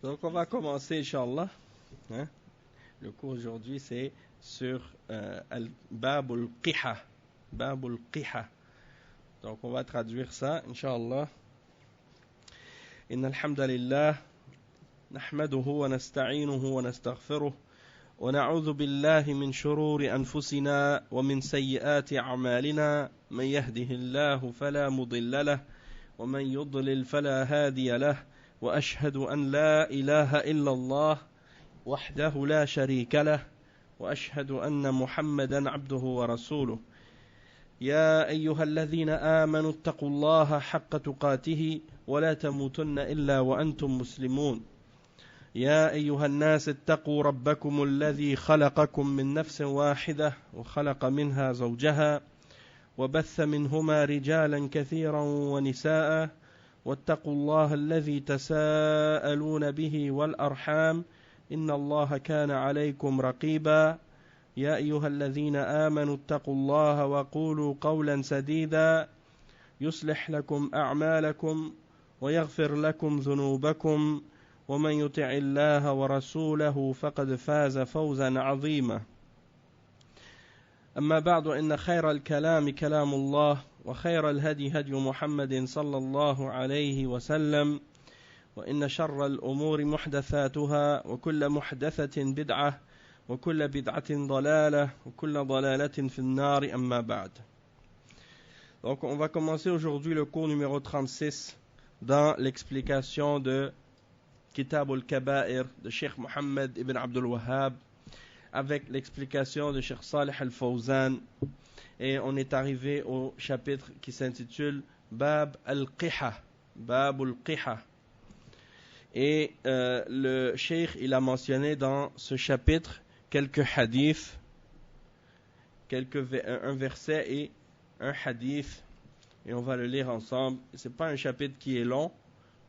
Donc on va commencer, Inch'Allah. Hein? Le cours aujourd'hui, c'est sur Babul Qiha. Babul Qiha. Donc on va traduire ça, Inch'Allah. Inna alhamdulillah, nahmaduhu wa nasta'inuhu wa nastaghfiruh. ونعوذ بالله من شرور أنفسنا ومن سيئات أعمالنا من يهده الله فلا مضل له ومن يضلل فلا هادي له وأشهد أن لا إله إلا الله وحده لا شريك له وأشهد أن محمدا عبده ورسوله يا أيها الذين آمنوا اتقوا الله حق تقاته ولا تموتن إلا وأنتم مسلمون يا أيها الناس اتقوا ربكم الذي خلقكم من نفس واحدة وخلق منها زوجها وبث منهما رجالا كثيرا ونساء واتقوا الله الذي تساءلون به والأرحام إن الله كان عليكم رقيبا يا أيها الذين آمنوا اتقوا الله وقولوا قولا سديدا يصلح لكم أعمالكم ويغفر لكم ذنوبكم ومن يطع الله ورسوله فقد فاز فوزا عظيما أما بعد إن خير الكلام كلام الله وخير الهدي هدي محمد صلى الله عليه وسلم وإن شر الأمور محدثاتها وكل محدثة بدعة وكل بدعة ضلالة وكل ضلالة في النار أما بعد. Donc on va commencer aujourd'hui le cours numéro 36 dans l'explication de Kitab al-Kaba'ir de Cheikh Mohammed ibn Abdul Wahhab avec l'explication de Cheikh Salih al-Fawzan, et on est arrivé au chapitre qui s'intitule Bab al-Qiha, Bab al-Qiha. Et le Cheikh il a mentionné dans ce chapitre quelques hadiths, un verset et un hadith, et on va le lire ensemble. C'est pas un chapitre qui est long,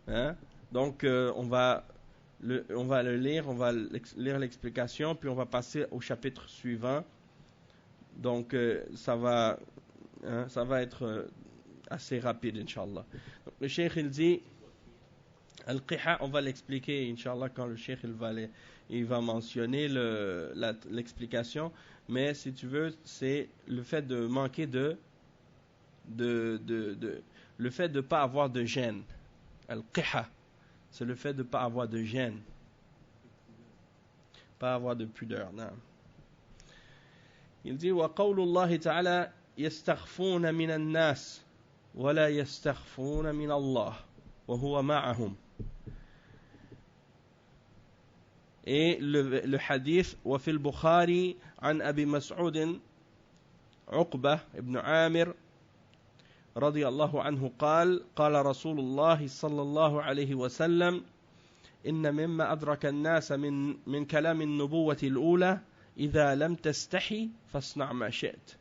hein? Donc on va le lire, on va lire l'explication, puis on va passer au chapitre suivant. Donc ça va être assez rapide, Inch'Allah. Donc, le Cheikh il dit Al-Qiha, on va l'expliquer, Inch'Allah, quand le Cheikh il va mentionner l'explication. Mais si tu veux, c'est le fait de manquer le fait de ne pas avoir de gêne. Al-Qiha, c'est le fait de ne pas avoir de gêne, pas avoir de pudeur. Non. Il dit وقول الله تعالى يستخفون من الناس ولا يستخفون من الله وهو معهم. Et le hadith وفي البخاري عن أبي مسعود عقبة ابن عامر رضي الله عنه قال قال رسول الله صلى الله عليه وسلم إن مما أدرك الناس من كلام النبوة الأولى إذا لم تستحي فاصنع ما شئت.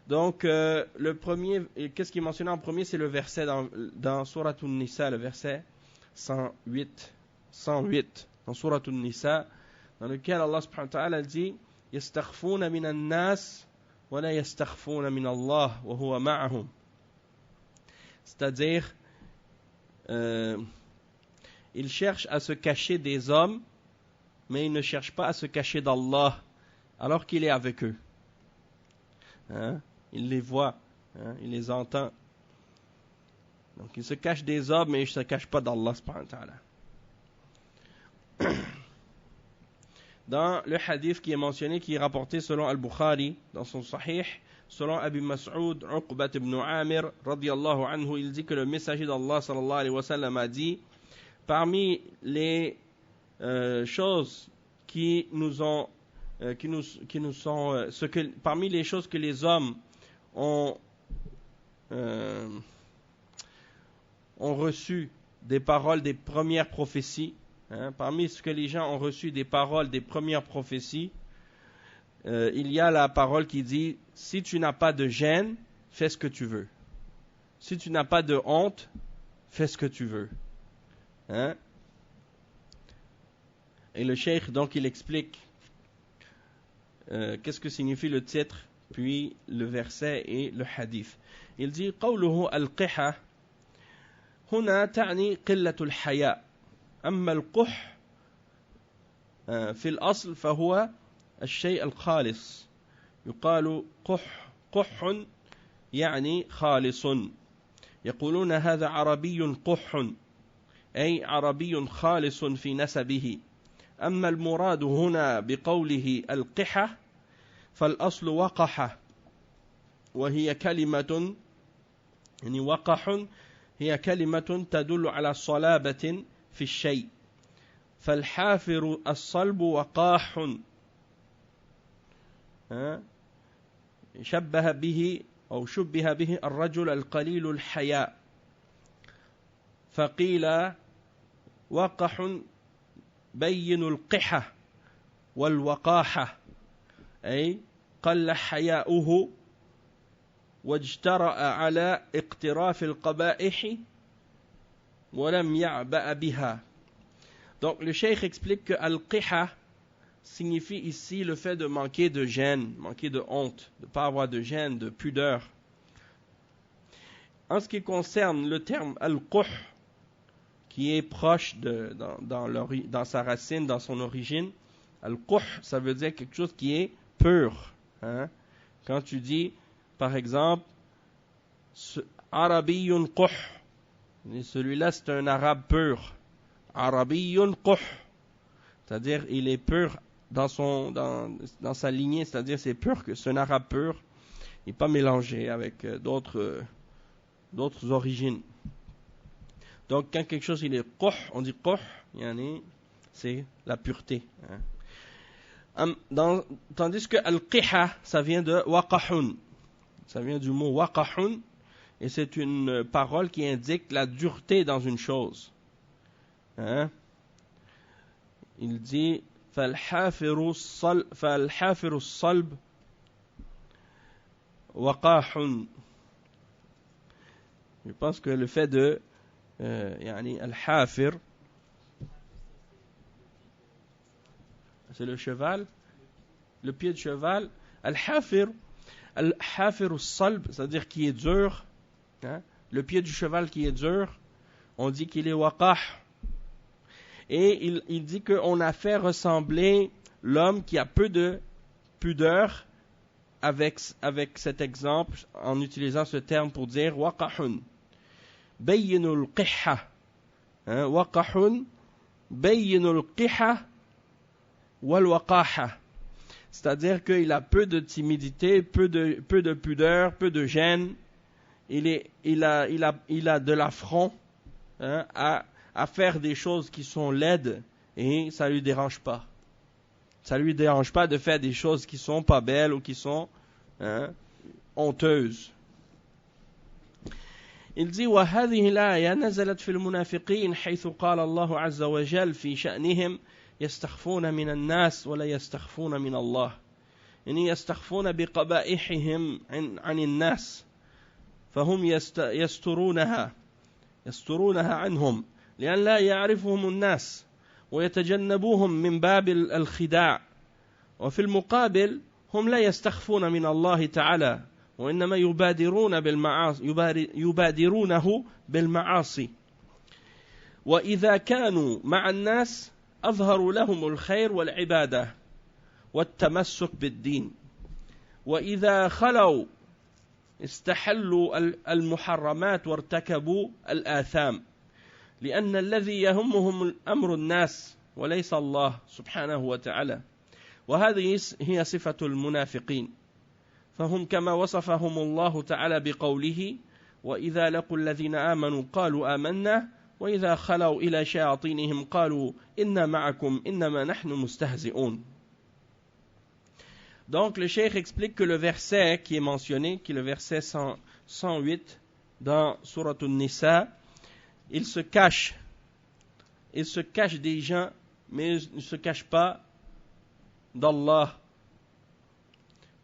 Donc le premier, qu'est-ce qui est mentionné en premier, c'est le verset dans Surat An-Nisa, le verset 108 dans Surat An-Nisa, dans lequel Allah subhanahu wa ta'ala dit يستخفون من الناس ولا يستخفون من الله وهو معهم. C'est-à-dire ils cherchent à se cacher des hommes, mais ils ne cherchent pas à se cacher d'Allah alors qu'il est avec eux. Hein? Il les voit, hein? Il les entend. Donc ils se cachent des hommes, mais ils ne se cachent pas d'Allah subhanahu wa ta'ala. Dans le hadith qui est mentionné, qui est rapporté selon Al-Bukhari dans son Sahih, selon Abi Mas'ud Uqbat ibn Amir radiyallahu anhu, il dit que le messager d'Allah sallallahu alayhi wa sallam a dit: parmi les choses qui nous sont parmi les choses que les hommes ont reçu des paroles des premières prophéties, hein, parmi ce que les gens ont reçu des paroles des premières prophéties, il y a la parole qui dit: si tu n'as pas de gêne, fais ce que tu veux. Si tu n'as pas de honte, fais ce que tu veux. Hein? Et le cheikh donc il explique qu'est-ce que signifie le titre, puis le verset et le hadith. Il dit: قوله القحة هنا تعني قلة الحياء أما القح في الأصل فهو الشيء الخالص. يقال قح يعني خالص. يقولون هذا عربي قح، أي عربي خالص في نسبه. أما المراد هنا بقوله القحة فالأصل وقح، وهي كلمة يعني وقح هي كلمة تدل على صلابة في الشيء. فالحافر الصلب وقاح، شبه به الرجل القليل الحياء. فقيل وقح بين القحة والوقاحة، أي قل حياؤه واجترأ على اقتراف القبائح ولم يعبأ بها. Donc le cheikh explique que al-qiha signifie ici le fait de manquer de gêne, manquer de honte, de ne pas avoir de gêne, de pudeur. En ce qui concerne le terme al-quh, qui est proche dans sa racine, dans son origine, al-quh, ça veut dire quelque chose qui est pur. Quand tu dis, par exemple, Arabiyyun quh, celui-là c'est un arabe pur. Arabiyyun quh, c'est-à-dire il est pur dans sa lignée, c'est-à-dire c'est pur, que c'est un arabe pur, il n'est pas mélangé avec d'autres origines. Donc quand quelque chose il est quh, on dit quh, c'est la pureté. Tandis que al-qiha, ça vient de waqahun, ça vient du mot waqahun, et c'est une parole qui indique la dureté dans une chose. Il dit فالحافر الصلب وقاح. Je pense que le fait de al-hafir, c'est le cheval, le pied de cheval. Al-hafir al-salb, c'est-à-dire qui est dur, le pied du cheval qui est dur, on dit qu'il est waqah. Et il dit qu'on a fait ressembler l'homme qui a peu de pudeur avec cet exemple, en utilisant ce terme pour dire waqahun bayyinul qihha, waqahun bayyinul qihha wal waqaha, c'est-à-dire qu'il a peu de timidité, peu de pudeur, peu de gêne. Il a de l'affront à faire des choses qui sont laides, et ça lui dérange pas. Ça lui dérange pas de faire des choses qui sont pas belles ou qui sont honteuses. Il dit وهذه الآية نزلت في المنافقين حيث قال الله عز وجل في شأنهم يستخفون من الناس ولا يستخفون من الله. يعني يستخفون بقبائحهم عن الناس، فهم يسترونها عنهم لأن لا يعرفهم الناس ويتجنبوهم من باب الخداع. وفي المقابل هم لا يستخفون من الله تعالى، وإنما يبادرونه بالمعاصي. وإذا كانوا مع الناس أظهروا لهم الخير والعبادة والتمسك بالدين، وإذا خلوا استحلوا المحرمات وارتكبوا الآثام، لأن الذي يهمهم أمر الناس وليس الله سبحانه وتعالى. وهذه هي صفة المنافقين، فهم كما وصفهم الله تعالى بقوله وإذا لقوا الذين آمنوا قالوا آمنا وإذا خلوا إلى شياطينهم قالوا إنا معكم إنما نحن مستهزئون. Donc le cheikh explique que le verset qui est mentionné, qui est le verset 108 dans Surat An-Nisa, il se cache des gens, mais il ne se cache pas d'Allah.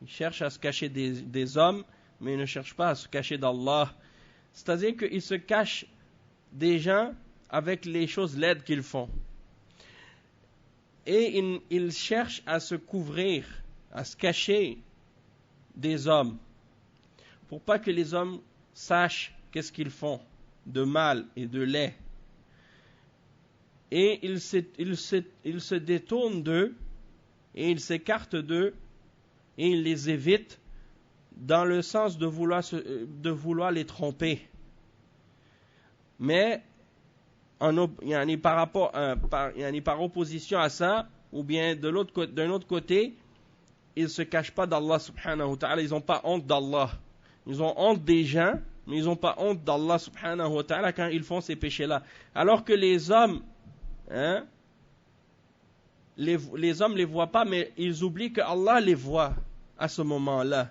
Il cherche à se cacher des hommes, mais il ne cherche pas à se cacher d'Allah. C'est-à-dire qu'il se cache des gens avec les choses laides qu'ils font. Et il cherche à se couvrir, à se cacher des hommes, pour pas que les hommes sachent qu'est-ce qu'ils font de mal et de laid. et il se détourne d'eux, et il s'écarte d'eux, et il les évite dans le sens de vouloir les tromper. Mais par opposition à ça, ou bien d'un autre côté, ils ne se cachent pas d'Allah subhanahu wa ta'ala, ils n'ont pas honte d'Allah. Ils ont honte des gens, mais ils n'ont pas honte d'Allah subhanahu wa ta'ala quand ils font ces péchés-là. Alors que les hommes, les hommes ne les voient pas, mais ils oublient que Allah les voit à ce moment-là.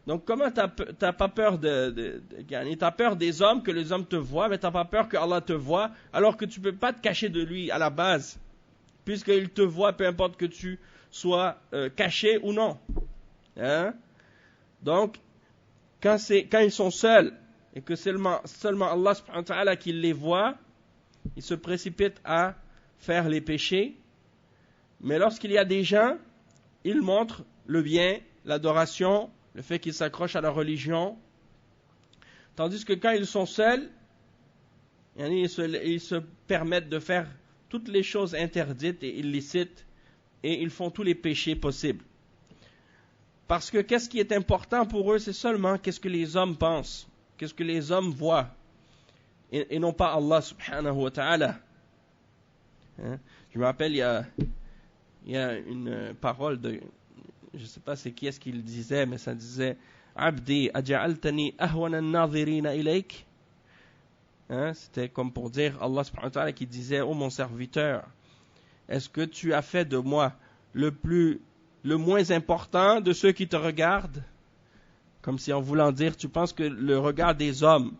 Donc comment t'as pas peur t'as peur des hommes, que les hommes te voient, mais t'as pas peur que Allah te voit, alors que tu peux pas te cacher de lui à la base, puisqu'il te voit, peu importe que tu sois caché ou non. Donc quand ils sont seuls et que seulement Allah subhanahu wa ta'ala qui les voit, ils se précipitent à faire les péchés. Mais lorsqu'il y a des gens, ils montrent le bien, l'adoration, le fait qu'ils s'accrochent à la religion. Tandis que quand ils sont seuls, ils se permettent de faire toutes les choses interdites et illicites, et ils font tous les péchés possibles. Parce que qu'est-ce qui est important pour eux, c'est seulement qu'est-ce que les hommes pensent, qu'est-ce que les hommes voient, et non pas Allah subhanahu wa ta'ala. Je me rappelle, il y a une parole de, je ne sais pas c'est qui est-ce qu'il disait, mais ça disait Abdi aja'altani ahwana an-nadhirina ilayk. C'était comme pour dire Allah subhanahu wa ta'ala qui disait, oh mon serviteur, est-ce que tu as fait de moi le moins important de ceux qui te regardent? Comme si en voulant dire, tu penses que le regard des hommes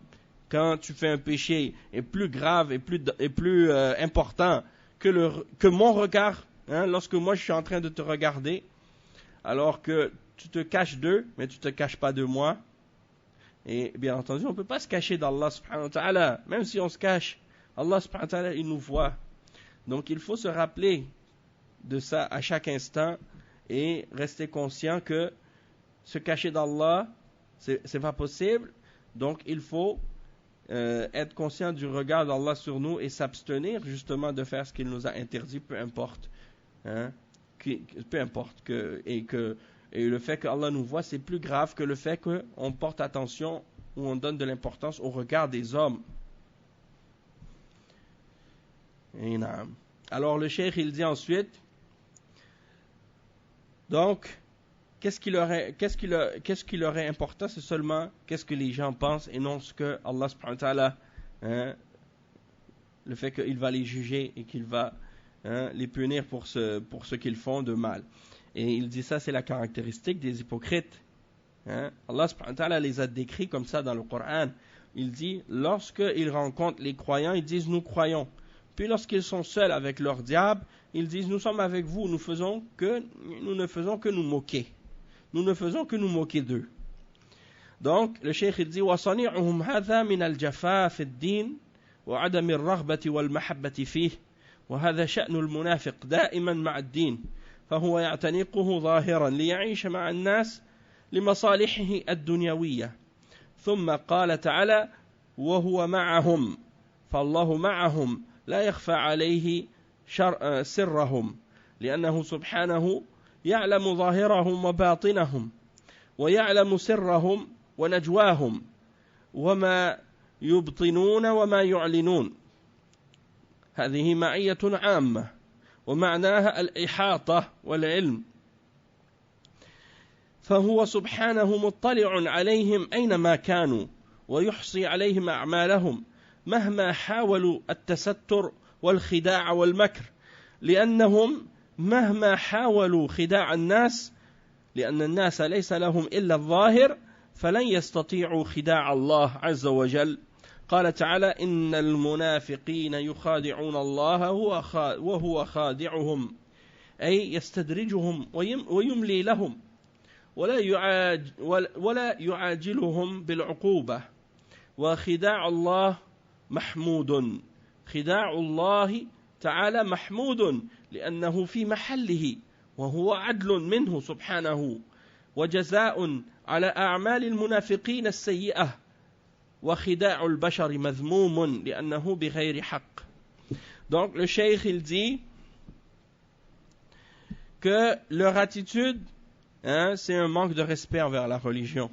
quand tu fais un péché est plus grave et plus important que mon regard, lorsque moi je suis en train de te regarder, alors que tu te caches d'eux, mais tu ne te caches pas de moi. Et bien entendu, on ne peut pas se cacher d'Allah subhanahu wa ta'ala. Même si on se cache, Allah subhanahu wa ta'ala, il nous voit. Donc il faut se rappeler de ça à chaque instant et rester conscient que se cacher d'Allah, c'est pas possible. Donc il faut être conscient du regard d'Allah sur nous et s'abstenir justement de faire ce qu'il nous a interdit, peu importe. Peu importe. Et le fait que Allah nous voit, c'est plus grave que le fait qu'on porte attention ou on donne de l'importance au regard des hommes. Alors le cheikh il dit ensuite, donc qu'est-ce qui leur est important, c'est seulement qu'est-ce que les gens pensent et non ce que Allah subhanahu wa ta'ala, le fait qu'il va les juger et qu'il va les punir pour ce qu'ils font de mal. Et il dit ça, c'est la caractéristique des hypocrites. Allah subhanahu wa ta'ala les a décrits comme ça dans le Coran. Il dit, lorsqu'ils rencontrent les croyants, ils disent nous croyons. Puis lorsqu'ils sont seuls avec leur diable, ils disent nous sommes avec vous, nous ne faisons que nous moquer. Nous ne faisons que nous moquer d'eux. Donc le cheikh il dit وَصَنِعُهُمْ هَذَا مِنَ الْجَفَاءِ فِي الدِّينِ وَعَدَمِ الرَّغْبَةِ وَالْمَحَبَّةِ فِيهِ وهذا شأن المنافق دائما مع الدين فهو يعتنقه ظاهرا ليعيش مع الناس لمصالحه الدنيوية ثم قال تعالى وهو معهم فالله معهم لا يخفى عليه سرهم لأنه سبحانه يعلم ظاهرهم وباطنهم ويعلم سرهم ونجواهم وما يبطنون وما يعلنون. هذه معية عامة ومعناها الإحاطة والعلم فهو سبحانه مطلع عليهم أينما كانوا ويحصي عليهم أعمالهم مهما حاولوا التستر والخداع والمكر لأنهم مهما حاولوا خداع الناس لأن الناس ليس لهم إلا الظاهر فلن يستطيعوا خداع الله عز وجل. قال تعالى إن المنافقين يخادعون الله وهو خادعهم أي يستدرجهم ويملي لهم ولا يعاجلهم بالعقوبة وخداع الله محمود. خداع الله تعالى محمود لأنه في محله وهو عدل منه سبحانه وجزاء على أعمال المنافقين السيئة وخداع البشر مذموم لأنه بغير حق. Donc le cheikh il dit que leur attitude, c'est un manque de respect envers la religion.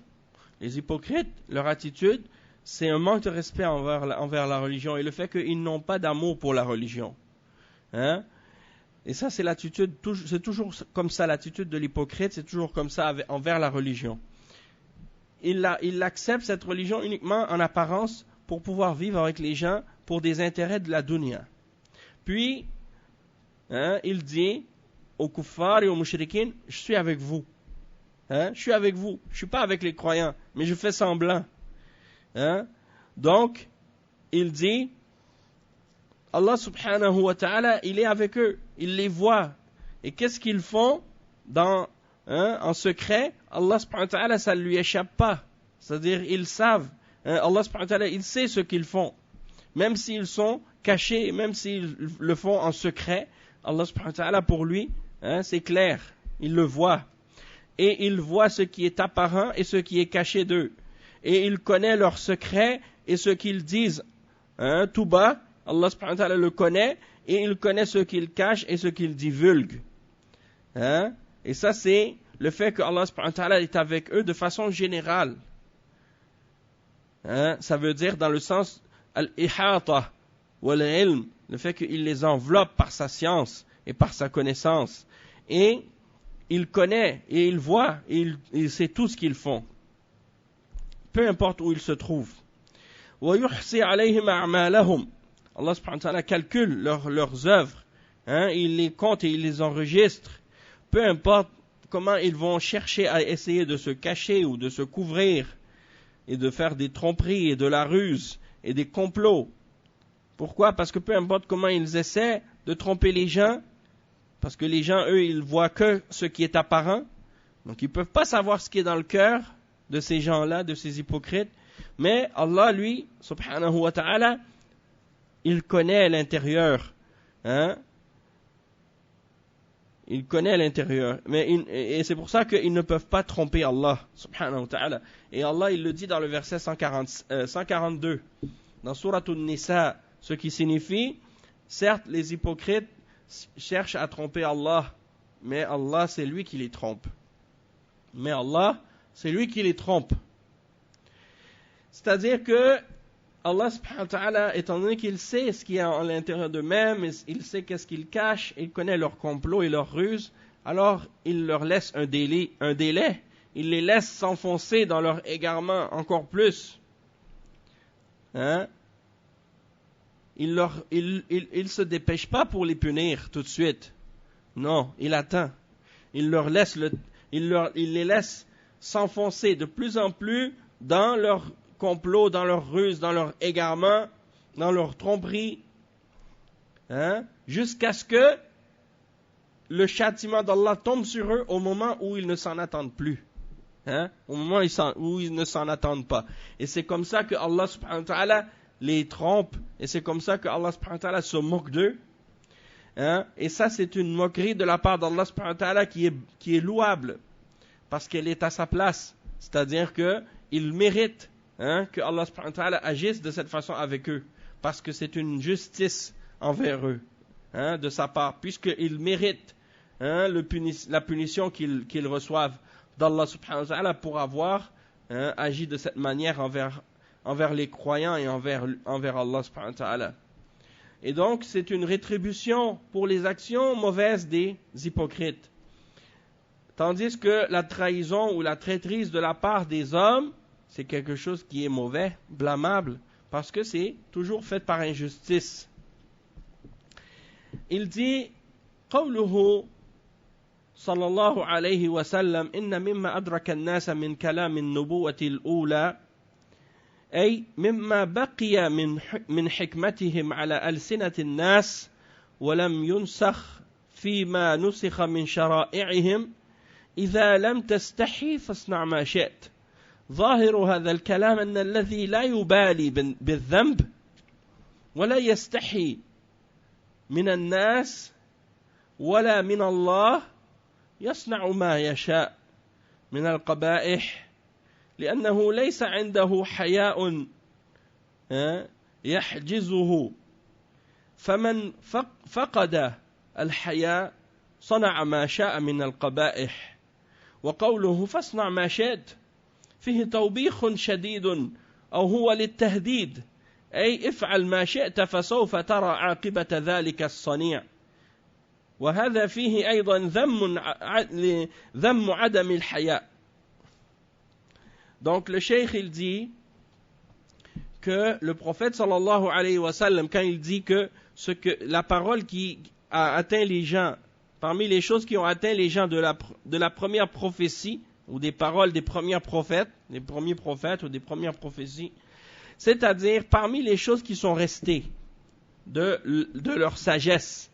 Les hypocrites, leur attitude, c'est un manque de respect envers la religion et le fait qu'ils n'ont pas d'amour pour la religion. Et ça, c'est l'attitude, c'est toujours comme ça, l'attitude de l'hypocrite, c'est toujours comme ça envers la religion. Il accepte cette religion uniquement en apparence pour pouvoir vivre avec les gens pour des intérêts de la dunya. Puis, il dit aux kuffars et aux mushrikines, je suis avec vous. Je suis avec vous. Je ne suis pas avec les croyants, mais je fais semblant. Donc, il dit, Allah subhanahu wa ta'ala, il est avec eux, il les voit. Et qu'est-ce qu'ils font en secret? Allah subhanahu wa ta'ala, ça ne lui échappe pas. C'est-à-dire, ils savent. Allah subhanahu wa ta'ala, il sait ce qu'ils font. Même s'ils sont cachés, même s'ils le font en secret, Allah subhanahu wa ta'ala, pour lui, c'est clair. Il le voit. Et il voit ce qui est apparent et ce qui est caché d'eux. Et il connaît leurs secrets et ce qu'ils disent tout bas. Allah subhanahu wa ta'ala le connaît et il connaît ce qu'ils cachent et ce qu'ils divulguent. Et ça, c'est le fait que Allah subhanahu wa ta'ala est avec eux de façon générale. Ça veut dire dans le sens al-ihata wal-ilm, le fait qu'il les enveloppe par sa science et par sa connaissance. Et il connaît et il voit et il sait tout ce qu'ils font. Peu importe où ils se trouvent. وَيُحْصِي عَلَيْهِمْ أَعْمَالَهُمْ. Allah subhanahu wa ta'ala calcule leurs œuvres. Il les compte et il les enregistre. Peu importe comment ils vont chercher à essayer de se cacher ou de se couvrir et de faire des tromperies et de la ruse et des complots. Pourquoi? Parce que peu importe comment ils essaient de tromper les gens, parce que les gens, eux, ils voient que ce qui est apparent. Donc, ils ne peuvent pas savoir ce qui est dans le cœur de ces gens-là, de ces hypocrites. Mais Allah, lui, subhanahu wa ta'ala, il connaît l'intérieur. Il connaît l'intérieur. Et c'est pour ça qu'ils ne peuvent pas tromper Allah, subhanahu wa ta'ala. Et Allah, il le dit dans le verset 142, dans Surat An-Nisa, ce qui signifie, certes, les hypocrites cherchent à tromper Allah, mais Allah, c'est lui qui les trompe. Mais Allah, c'est lui qui les trompe. C'est-à-dire que Allah subhanahu wa ta'ala, étant donné qu'il sait ce qu'il y a à l'intérieur d'eux-mêmes, il sait qu'est-ce qu'ils cachent, il connaît leurs complots et leurs ruses, alors il leur laisse un délai, il les laisse s'enfoncer dans leur égarement encore plus. Il se dépêche pas pour les punir tout de suite. Non, il attend. Il les laisse s'enfoncer de plus en plus dans leur complot, dans leur ruse, dans leur égarement, dans leur tromperie, jusqu'à ce que le châtiment d'Allah tombe sur eux au moment où ils ne s'en attendent plus. Au moment où ils ne s'en attendent pas. Et c'est comme ça que Allah subhanahu wa ta'ala les trompe, et c'est comme ça que Allah subhanahu wa ta'ala se moque d'eux. Et ça, c'est une moquerie de la part d'Allah subhanahu wa ta'ala qui est louable, parce qu'elle est à sa place. C'est-à-dire qu'il mérite que Allah subhanahu wa ta'ala agisse de cette façon avec eux, parce que c'est une justice envers eux, de sa part, puisqu'ils méritent la punition qu'ils reçoivent d'Allah subhanahu wa ta'ala pour avoir agi de cette manière envers les croyants et envers Allah subhanahu wa ta'ala. Et donc, c'est une rétribution pour les actions mauvaises des hypocrites. Tandis que la trahison ou la traîtrise de la part des hommes, c'est quelque chose qui est mauvais, blâmable, parce que c'est toujours fait par injustice. Il dit, قوله صلى الله عليه وسلم إن مما أدرك الناس من كلام النبوة الأولى أي مما بقي من حكمتهم على ألسنة الناس ولم ينسخ فيما نسخ من شرائعهم إذا لم تستحي فاصنع ما شئت. ظاهر هذا الكلام أن الذي لا يبالي بالذنب ولا يستحي من الناس ولا من الله يصنع ما يشاء من القبائح لأنه ليس عنده حياء يحجزه فمن فقد الحياء صنع ما شاء من القبائح وقوله فاصنع ما شئت فيه توبيخ شديد أو هو للتهديد أي افعل ما شئت فسوف ترى عاقبة ذلك الصنيع وهذا فيه أيضا ذم عدم الحياء. Donc le cheikh il dit que le prophète sallallahu alayhi wa sallam, quand il dit que la parole qui a atteint les gens, parmi les choses qui ont atteint les gens de la première prophétie, ou des paroles des premiers prophètes ou des premières prophéties, c'est-à-dire parmi les choses qui sont restées de leur sagesse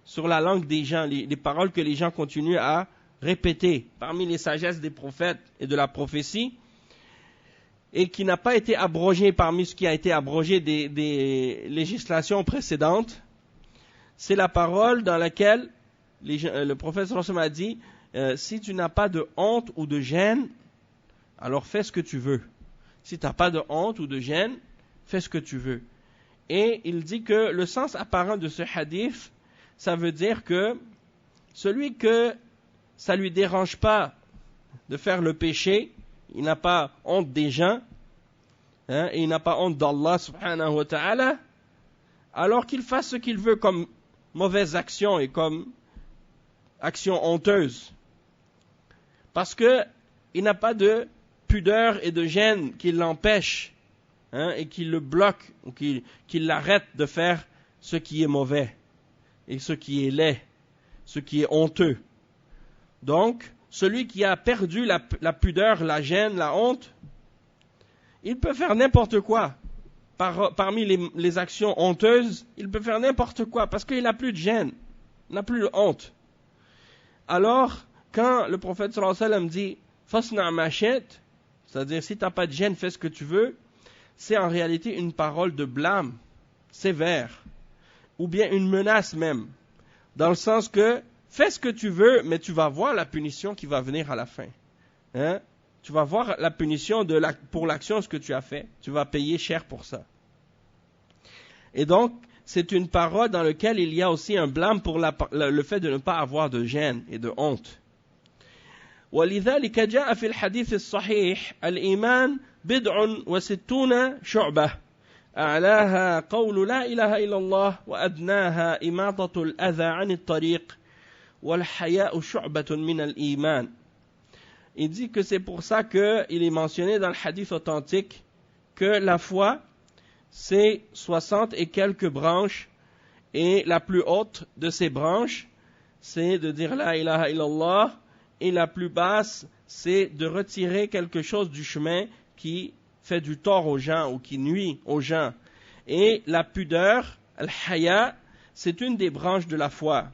sur la langue des gens, les paroles que les gens continuent à répéter, parmi les sagesses des prophètes et de la prophétie, et qui n'a pas été abrogé parmi ce qui a été abrogé des législations précédentes, c'est la parole dans laquelle le prophète sallallahu alayhi wa sallam a dit si tu n'as pas de honte ou de gêne, alors fais ce que tu veux. Si tu n'as pas de honte ou de gêne, fais ce que tu veux. Et il dit que le sens apparent de ce hadith, ça veut dire que celui que ça lui dérange pas de faire le péché, il n'a pas honte des gens, et il n'a pas honte d'Allah subhanahu wa ta'ala, alors qu'il fasse ce qu'il veut comme mauvaise action et comme action honteuse. Parce que il n'a pas de pudeur et de gêne qui l'empêche, et qui le bloque, ou qui l'arrête de faire ce qui est mauvais, et ce qui est laid, ce qui est honteux. Donc, celui qui a perdu la pudeur, la gêne, la honte, il peut faire n'importe quoi. Parmi les actions honteuses, il peut faire n'importe quoi, parce qu'il n'a plus de gêne, il n'a plus de honte. Alors, quand le prophète sallallahu alayhi wa sallam dit « Fasna' ma shi'ta », c'est-à-dire si tu n'as pas de gêne, fais ce que tu veux, c'est en réalité une parole de blâme sévère, ou bien une menace même, dans le sens que fais ce que tu veux, mais tu vas voir la punition qui va venir à la fin. Tu vas voir la punition pour l'action, ce que tu as fait. Tu vas payer cher pour ça. Et donc, c'est une parole dans laquelle il y a aussi un blâme pour le fait de ne pas avoir de gêne et de honte. ولذلك جاء في الحديث الصحيح الإيمان 69 شعبة أعلاها قول لا إله إلا الله وأدناها إماطة الأذى عن الطريق والحياء شعبة من الإيمان. Il dit que c'est pour ça qu'il est mentionné dans le hadith authentique que la foi, c'est 60 et quelques branches, et la plus haute de ces branches, c'est de dire la ilaha illallah, et la plus basse, c'est de retirer quelque chose du chemin qui fait du tort aux gens ou qui nuit aux gens. Et la pudeur, al-haya, c'est une des branches de la foi.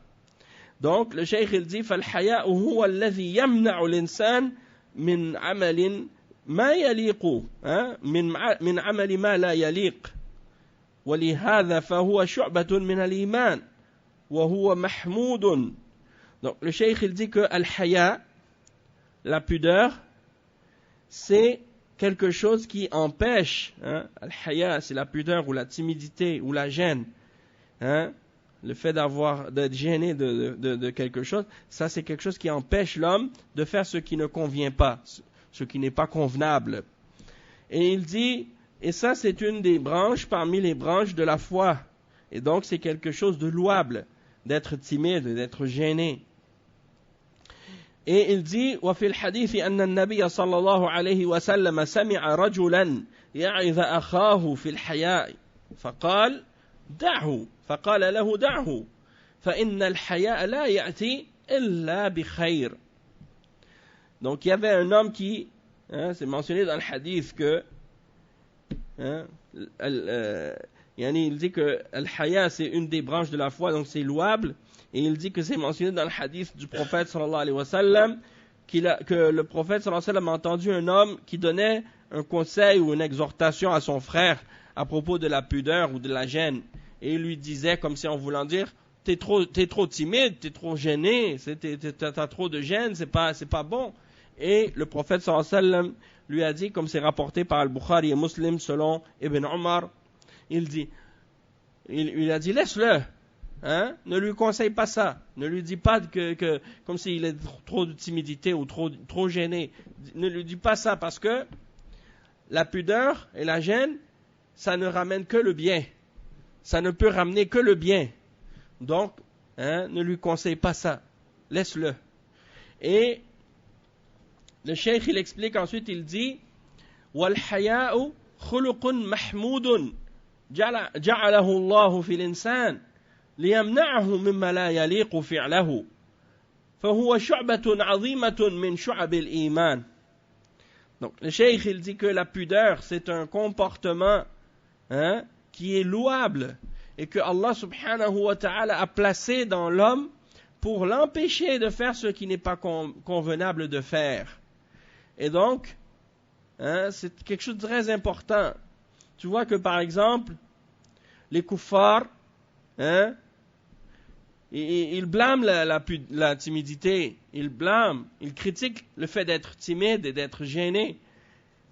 Donc, le cheikh il dit فالحياء هو الذي يمنع الإنسان من عمل ما يليق من عمل ما لا يليق ولهذا فهو شعبة من الإيمان وهو محمود. Donc, le cheikh il dit que al-haya, la pudeur, c'est quelque chose qui empêche. Al-haya, c'est la pudeur ou la timidité ou la gêne. Le fait d'être gêné de quelque chose, ça c'est quelque chose qui empêche l'homme de faire ce qui ne convient pas, ce qui n'est pas convenable. Et il dit, et ça c'est une des branches parmi les branches de la foi. Et donc c'est quelque chose de louable, d'être timide, d'être gêné. Et il dit, وفي الحديث أن النبي صلى الله عليه وسلم سمع رجلا يعظ أخاه في الحياء فقال دعه فقال له دعه فإن الحياء لا يأتي إلا بخير. Donc il y avait un homme qui, c'est mentionné dans le hadith que, il dit que al-haya c'est une des branches de la foi, donc c'est louable, et il dit que c'est mentionné dans le hadith du prophète sallallahu alayhi wa sallam que le prophète sallallahu alayhi wa sallam a entendu un homme qui donnait un conseil ou une exhortation à son frère à propos de la pudeur ou de la gêne. Et il lui disait, comme si en voulant dire, t'es trop timide, t'es trop gêné, t'as trop de gêne, c'est pas bon. Et le prophète sallallahu alayhi wa sallam lui a dit, comme c'est rapporté par Al-Bukhari et Muslim selon Ibn Omar, il dit, il a dit laisse-le. Hein? Ne lui conseille pas ça. Ne lui dis pas que comme s'il est trop de timidité ou trop gêné. Ne lui dis pas ça parce que la pudeur et la gêne, ça ne ramène que le bien. Ça ne peut ramener que le bien. Donc, ne lui conseille pas ça. Laisse-le. Et le cheikh, il explique ensuite, il dit وَالْحَيَاءُ خُلُقٌ مَحْمُودٌ جَعَلَهُ اللَّهُ فِي الْإِنسَانِ ليمنعه مما لا يليق فعله فهو شعبة عظيمة من شعب الإيمان. Donc le cheikh il dit que la pudeur c'est un comportement qui est louable et que Allah subhanahu wa ta'ala a placé dans l'homme pour l'empêcher de faire ce qui n'est pas convenable de faire. Et donc c'est quelque chose de très important. Tu vois que par exemple les kuffars ils blâment la timidité, ils critiquent le fait d'être timide et d'être gêné.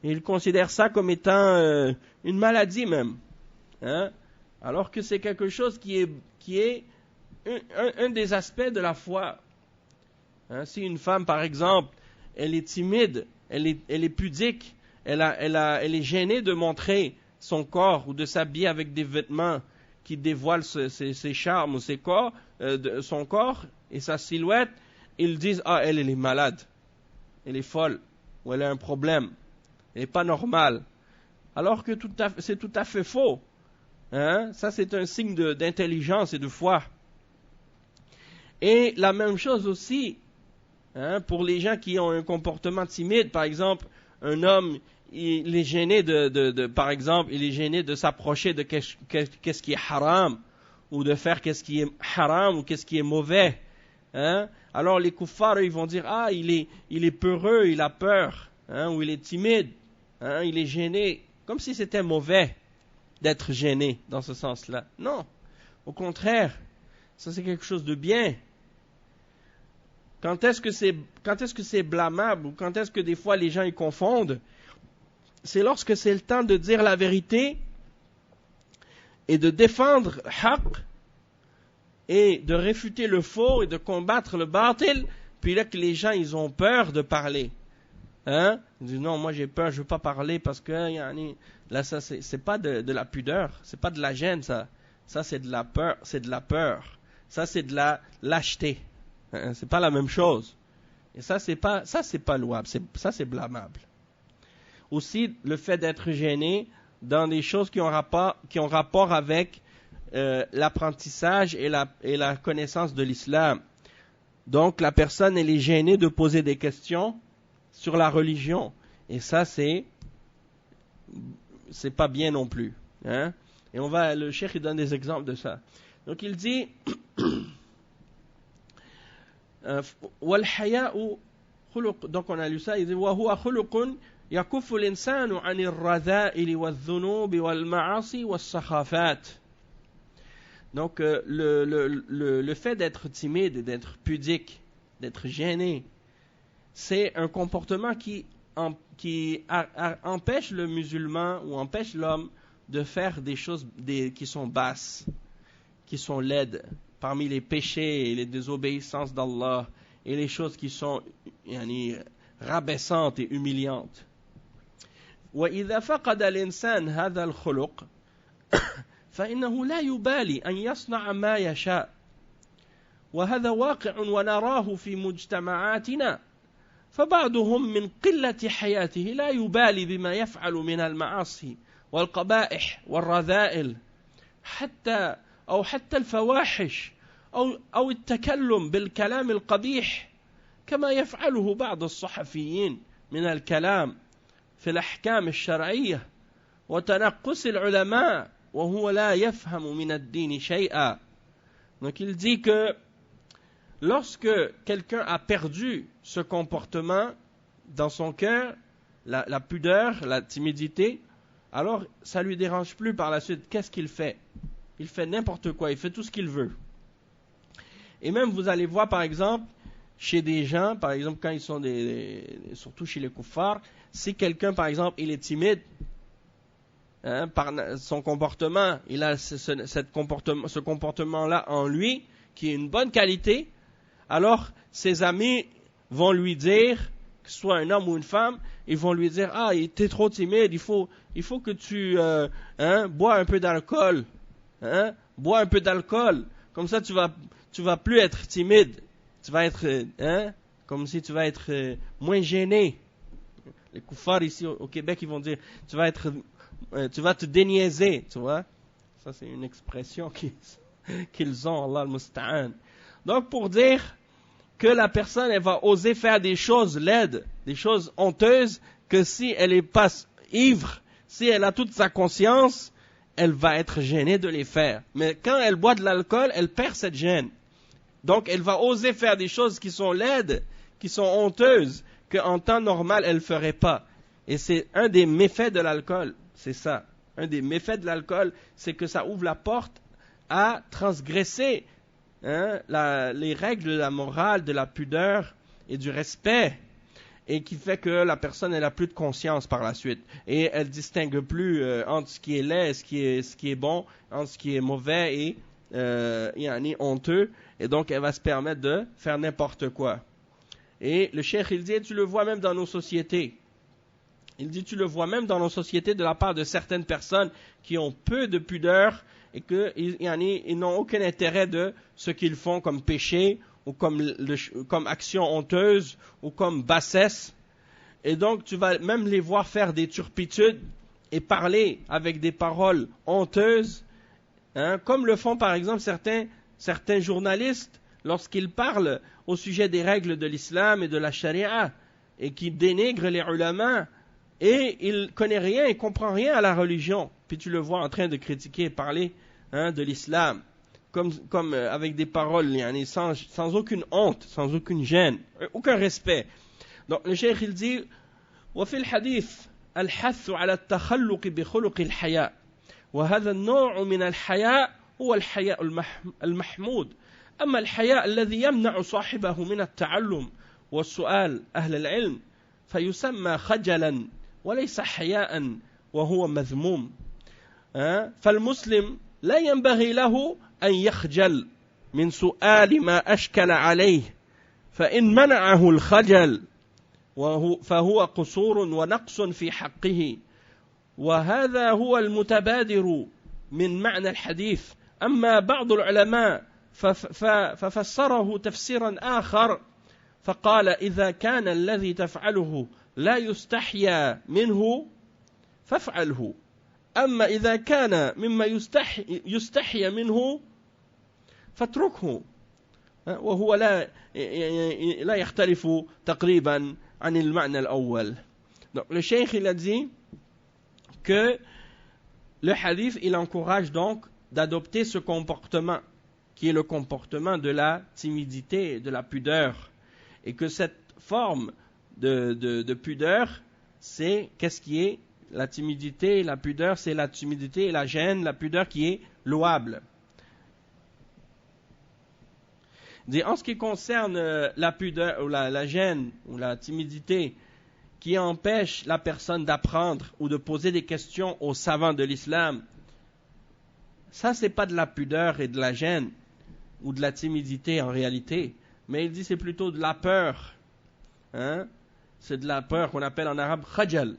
Et ils considèrent ça comme étant une maladie même. Alors que c'est quelque chose qui est un des aspects de la foi. Si une femme, par exemple, elle est timide, elle est pudique, elle est gênée de montrer son corps ou de s'habiller avec des vêtements qui dévoile ses charmes ou son corps et sa silhouette, ils disent elle est malade, elle est folle, ou elle a un problème, elle n'est pas normale. Alors que c'est tout à fait faux. Ça c'est un signe d'intelligence et de foi. Et la même chose aussi pour les gens qui ont un comportement timide, par exemple, un homme il est gêné par exemple, il est gêné de s'approcher de qu'est-ce qui est haram, ou de faire qu'est-ce qui est haram, ou qu'est-ce qui est mauvais. Alors les kuffars, ils vont dire, il est peureux, il a peur, ou il est timide, il est gêné, comme si c'était mauvais d'être gêné dans ce sens-là. Non, au contraire, ça c'est quelque chose de bien. Quand est-ce que c'est blâmable, ou quand est-ce que des fois les gens ils confondent? C'est lorsque c'est le temps de dire la vérité et de défendre haqq et de réfuter le faux et de combattre le batil, puis là que les gens ils ont peur de parler. Ils disent non, moi j'ai peur, je veux pas parler parce que là ça c'est pas de la pudeur, c'est pas de la gêne ça. Ça c'est de la peur, Ça c'est de la lâcheté. C'est pas la même chose. Et ça c'est pas louable, ça c'est blâmable. Aussi le fait d'être gêné dans des choses qui ont rapport avec l'apprentissage et la connaissance de l'islam. Donc la personne elle est gênée de poser des questions sur la religion. Et ça c'est pas bien non plus. Et le cheikh il donne des exemples de ça. Donc il dit وَالْحَيَاءُ خُلُقٌ. Donc on a lu ça, il dit وَهُوَ خُلُقٌ يكف الإنسان عن الرذائل والذنوب والمعاصي والسخافات. Donc le fait d'être timide, d'être pudique, d'être gêné, c'est un comportement qui empêche le musulman ou empêche l'homme de faire des choses qui sont basses, qui sont laides, parmi les péchés et les désobéissances d'Allah et les choses qui sont rabaissantes et humiliantes. وإذا فقد الإنسان هذا الخلق فإنه لا يبالي أن يصنع ما يشاء وهذا واقع ونراه في مجتمعاتنا فبعضهم من قلة حياته لا يبالي بما يفعل من المعاصي والقبائح والرذائل حتى الفواحش أو التكلم بالكلام القبيح كما يفعله بعض الصحفيين من الكلام في الأحكام الشرعية وتنقص العلماء وهو لا يفهم من الدين شيئا. Donc il dit que lorsque quelqu'un a perdu ce comportement dans son cœur, la pudeur, la timidité, alors ça lui dérange plus par la suite. Qu'est-ce qu'il fait? Il fait n'importe quoi, il fait tout ce qu'il veut. Et même vous allez voir par exemple chez des gens, par exemple quand ils sont surtout chez les kuffars, si quelqu'un par exemple il est timide, par son comportement, il a ce comportement-là en lui, qui est une bonne qualité, alors ses amis vont lui dire, que ce soit un homme ou une femme, ils vont lui dire, ah, t'es trop timide, il faut que tu bois un peu d'alcool, bois un peu d'alcool, comme ça tu vas plus être timide, tu vas être, comme si tu vas être moins gêné. Les koufars ici au Québec, ils vont dire, tu vas te déniaiser, tu vois. Ça, c'est une expression qu'ils ont, Allah al-Musta'an. Donc, pour dire que la personne, elle va oser faire des choses laides, des choses honteuses, que si elle est pas ivre, si elle a toute sa conscience, elle va être gênée de les faire. Mais quand elle boit de l'alcool, elle perd cette gêne. Donc, elle va oser faire des choses qui sont laides, qui sont honteuses, qu'en temps normal, elle ne ferait pas. Et c'est un des méfaits de l'alcool, c'est ça. Un des méfaits de l'alcool, c'est que ça ouvre la porte à transgresser les règles de la morale, de la pudeur et du respect, et qui fait que la personne elle a plus de conscience par la suite et elle distingue plus entre ce qui est laid, ce qui est bon, entre ce qui est mauvais et honteux, et donc elle va se permettre de faire n'importe quoi. Et le cheikh il dit, tu le vois même dans nos sociétés. Il dit, tu le vois même dans nos sociétés de la part de certaines personnes qui ont peu de pudeur et qu'ils n'ont aucun intérêt de ce qu'ils font comme péché ou comme action honteuse ou comme bassesse. Et donc, tu vas même les voir faire des turpitudes et parler avec des paroles honteuses, comme le font par exemple certains journalistes lorsqu'ils parlent au sujet des règles de l'islam et de la charia et qui dénigrent les ulama. Et il ne connaît rien, il ne comprend rien à la religion. Puis tu le vois en train de critiquer et parler de l'islam, comme avec des paroles sans aucune honte, sans aucune gêne, aucun respect. Donc le cheikh il dit, وفي الحديث الحث على التخلق بخلق الحياء وهذا النوع من الحياء هو الحياء المحمود أما الحياء الذي يمنع صاحبه من التعلم والسؤال أهل العلم فيسمى خجلا وليس حياء وهو مذموم. فالمسلم لا ينبغي له أن يخجل من سؤال ما أشكل عليه فإن منعه الخجل فهو قصور ونقص في حقه وهذا هو المتبادر من معنى الحديث. أما بعض العلماء ففسره تفسيرا آخر فقال إذا كان الذي تفعله لا يستحيا منه فافعله أما إذا كان مما يستحيا منه فاتركه وهو لا يختلف تقريبا عن المعنى الأول. Donc le cheikh il a dit que le hadith il encourage donc d'adopter ce comportement qui est le comportement de la timidité, de la pudeur, et que cette forme de pudeur, c'est qu'est-ce qui est la timidité et la pudeur, c'est la timidité et la gêne, la pudeur qui est louable. En ce qui concerne la pudeur ou la gêne ou la timidité qui empêche la personne d'apprendre ou de poser des questions aux savants de l'islam, ça c'est pas de la pudeur et de la gêne ou de la timidité en réalité, mais il dit c'est plutôt de la peur. C'est de la peur qu'on appelle en arabe khajal.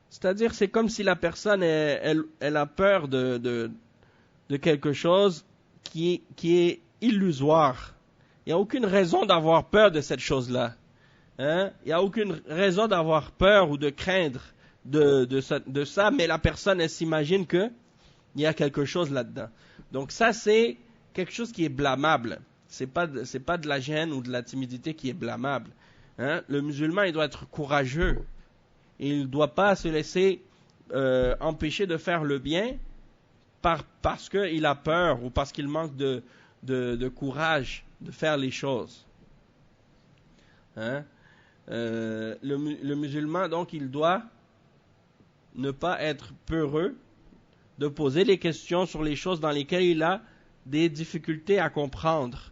C'est-à-dire c'est comme si la personne elle a peur de quelque chose qui est illusoire. Il n'y a aucune raison d'avoir peur de cette chose-là. Il n'y a aucune raison d'avoir peur ou de craindre de ça, mais la personne elle s'imagine qu'il y a quelque chose là-dedans. Donc ça c'est quelque chose qui est blâmable. C'est pas de la gêne ou de la timidité qui est blâmable. Le musulman il doit être courageux. Il ne doit pas se laisser empêcher de faire le bien parce qu'il a peur ou parce qu'il manque de courage de faire les choses. Le musulman, donc, il doit ne pas être peureux de poser des questions sur les choses dans lesquelles il a des difficultés à comprendre.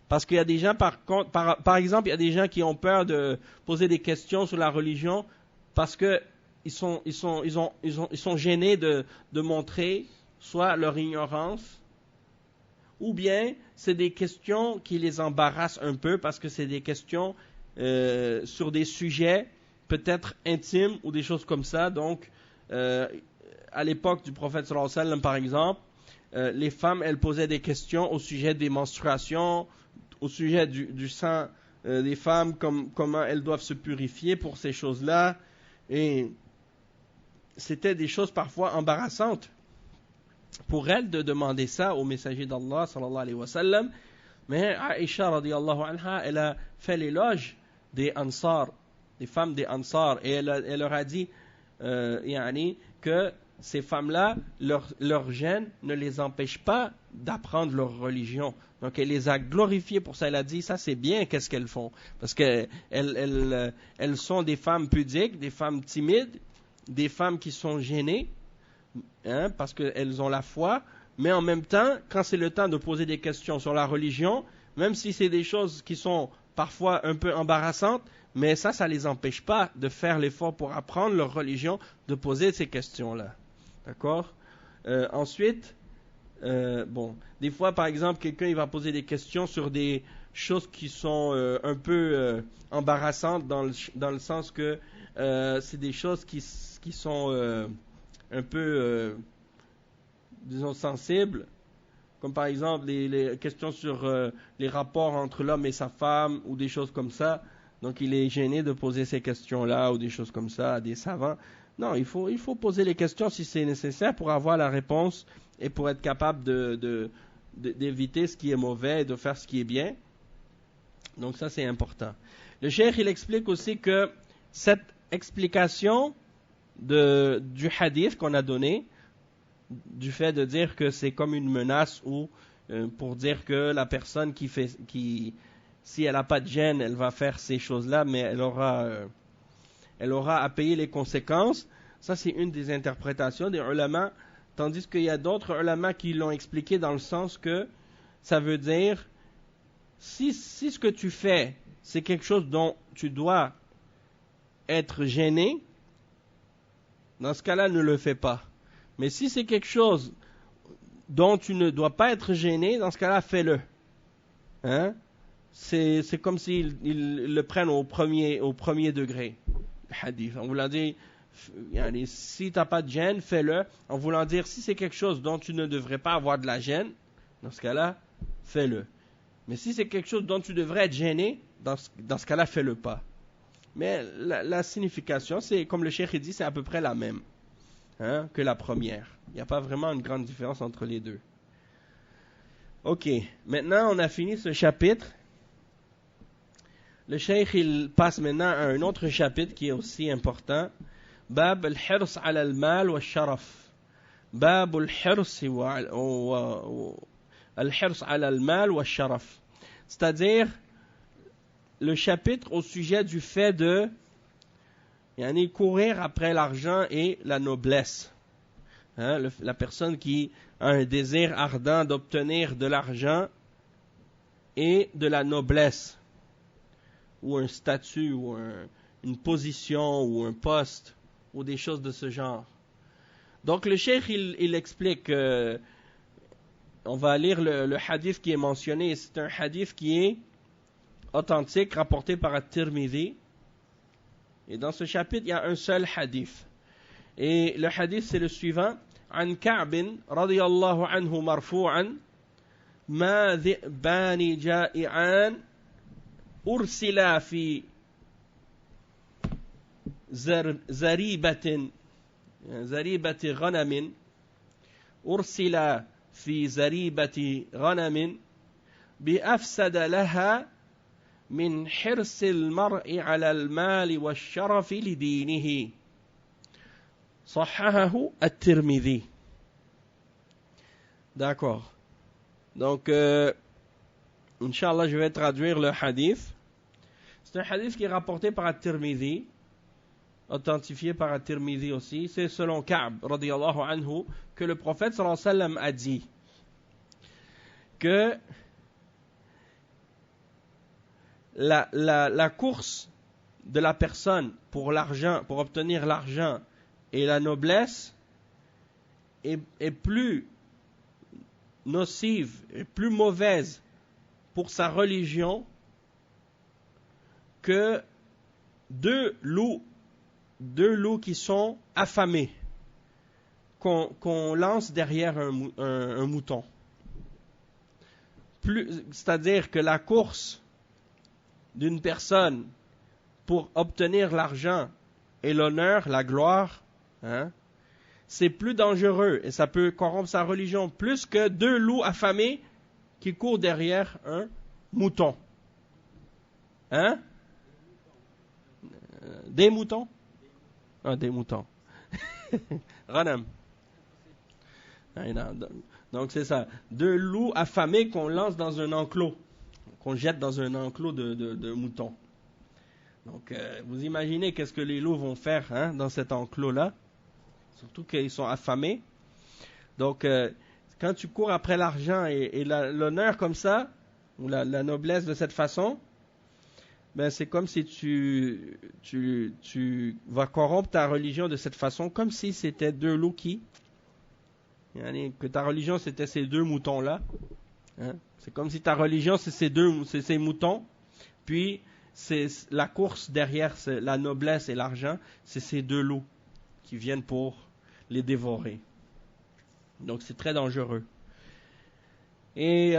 Parce qu'il y a des gens, par exemple, il y a des gens qui ont peur de poser des questions sur la religion parce que ils sont gênés de montrer soit leur ignorance, ou bien c'est des questions qui les embarrassent un peu parce que c'est des questions sur des sujets peut-être intimes ou des choses comme ça. Donc, à l'époque du prophète sallallahu alayhi wa sallam, par exemple, les femmes, elles posaient des questions au sujet des menstruations, au sujet du sang des femmes, comment elles doivent se purifier pour ces choses-là. Et c'était des choses parfois embarrassantes pour elles de demander ça au messager d'Allah sallallahu alayhi wa sallam. Mais Aïcha radiyallahu anha, elle a fait l'éloge des Ansar, des femmes des Ansar, et elle leur a dit que ces femmes-là, leur gêne ne les empêche pas d'apprendre leur religion. Donc elle les a glorifiées pour ça. Elle a dit, ça c'est bien, qu'est-ce qu'elles font? Parce qu'elles sont des femmes pudiques, des femmes timides, des femmes qui sont gênées, parce qu'elles ont la foi, mais en même temps, quand c'est le temps de poser des questions sur la religion, même si c'est des choses qui sont parfois un peu embarrassantes, mais ça les empêche pas de faire l'effort pour apprendre leur religion, de poser ces questions-là. D'accord? Ensuite, des fois, par exemple, quelqu'un il va poser des questions sur des choses qui sont un peu embarrassantes dans le sens que c'est des choses qui sont un peu, disons, sensibles, comme par exemple les questions sur les rapports entre l'homme et sa femme ou des choses comme ça. Donc il est gêné de poser ces questions-là ou des choses comme ça à des savants. Non, il faut poser les questions si c'est nécessaire pour avoir la réponse et pour être capable d'éviter ce qui est mauvais et de faire ce qui est bien. Donc ça c'est important. Le cheikh il explique aussi que cette explication du hadith qu'on a donné, du fait de dire que c'est comme une menace ou pour dire que la personne si elle n'a pas de gêne, elle va faire ces choses-là, mais elle aura à payer les conséquences. Ça, c'est une des interprétations des ulama, tandis qu'il y a d'autres ulama qui l'ont expliqué dans le sens que ça veut dire, si ce que tu fais, c'est quelque chose dont tu dois être gêné, dans ce cas-là, ne le fais pas. Mais si c'est quelque chose dont tu ne dois pas être gêné, dans ce cas-là, fais-le. C'est comme s'ils le prennent au premier degré, le hadith. En voulant dire, si tu n'as pas de gêne, fais-le. En voulant dire, si c'est quelque chose dont tu ne devrais pas avoir de la gêne, dans ce cas-là, fais-le. Mais si c'est quelque chose dont tu devrais être gêné, dans ce cas-là, fais-le pas. Mais la signification, c'est, comme le cheikh dit, c'est à peu près la même que la première. Il n'y a pas vraiment une grande différence entre les deux. Ok, maintenant on a fini ce chapitre. Le cheikh il passe maintenant à un autre chapitre qui est aussi important. Bab al-hirs ala al-mal wa al-sharaf. Bab al-hirs ala al-mal wa al-sharaf. C'est-à-dire le chapitre au sujet du fait de courir après l'argent et la noblesse. La personne qui a un désir ardent d'obtenir de l'argent et de la noblesse, ou un statut, ou une position, ou un poste, ou des choses de ce genre. Donc le cheikh il explique, on va lire le hadith qui est mentionné, c'est un hadith qui est authentique, rapporté par At-Tirmidhi. Et dans ce chapitre, il y a un seul hadith. Et le hadith, c'est le suivant. عن كعب رضي الله عنه مرفوعا ما ذئبان جائعان أرسلا في زريبة غنم أرسلا في زريبة غنم بأفسد لها من حرص المرء على المال والشرف لدينه صححه الترمذي. D'accord. Donc, Inch'Allah, je vais traduire le hadith. C'est un hadith qui est rapporté par At-Tirmidhi, authentifié par At-Tirmidhi aussi. C'est selon Ka'b, radiyallahu anhu, que le prophète sallallahu alayhi wa sallam a dit que la course de la personne pour l'argent, pour obtenir l'argent et la noblesse est plus nocive, et plus mauvaise pour sa religion que deux loups qui sont affamés, qu'on lance derrière un mouton. C'est-à-dire que la course d'une personne pour obtenir l'argent et l'honneur, la gloire, c'est plus dangereux et ça peut corrompre sa religion plus que deux loups affamés qui courent derrière un mouton. Des moutons? Des moutons. Ranam. Donc c'est ça. Deux loups affamés qu'on lance dans un enclos, qu'on jette dans un enclos de moutons. Donc vous imaginez qu'est-ce que les loups vont faire dans cet enclos-là, surtout qu'ils sont affamés. Donc quand tu cours après l'argent et l'honneur comme ça, ou la noblesse de cette façon, ben c'est comme si tu vas corrompre ta religion de cette façon, comme si c'était deux loups que ta religion c'était ces deux moutons-là. C'est comme si ta religion c'est ces moutons, puis c'est la course derrière la noblesse et l'argent, c'est ces deux loups qui viennent pour les dévorer. Donc c'est très dangereux. Et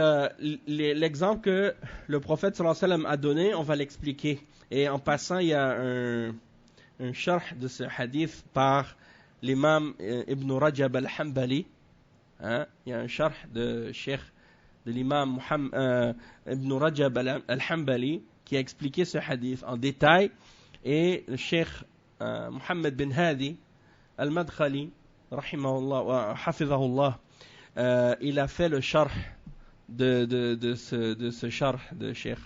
l'exemple que le prophète sallallahu alayhi wa sallam a donné, on va l'expliquer. Et en passant, il y a un sharh de ce hadith par l'imam Ibn Rajab al-Hanbali. Il y a un sharh de l'imam Ibn Rajab al-Hanbali qui a expliqué ce hadith en détail. Et le cheikh Muhammad bin Hadi al-Madkhali, rahimahullah wa hafizahullah, il a fait le sharh de ce sharh de Cheikh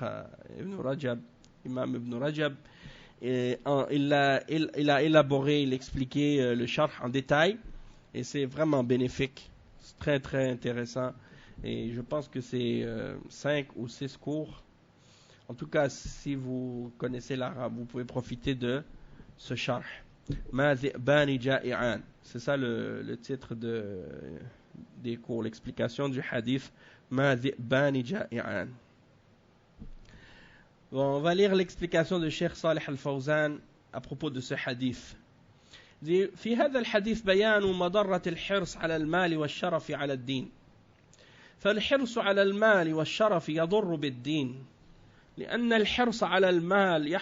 Ibn Rajab, Imam Ibn Rajab. Et il a élaboré, il a expliqué le sharh en détail et c'est vraiment bénéfique, c'est très très intéressant et je pense que c'est 5 ou 6 cours. En tout cas, si vous connaissez l'arabe, vous pouvez profiter de ce sharh. Ma dhi'bani ja'i'an, c'est ça le titre des cours, l'explication du hadith Ma dhi'bani ja'i'an. Bon, on va lire l'explication de Cheikh Salih Al-Fawzan à propos de ce hadith. في هذا الحديث بيان مضرة الحرص على المال والشرف على الدين. فالحرص على المال والشرف يضر بالدين، لأن الحرص على المال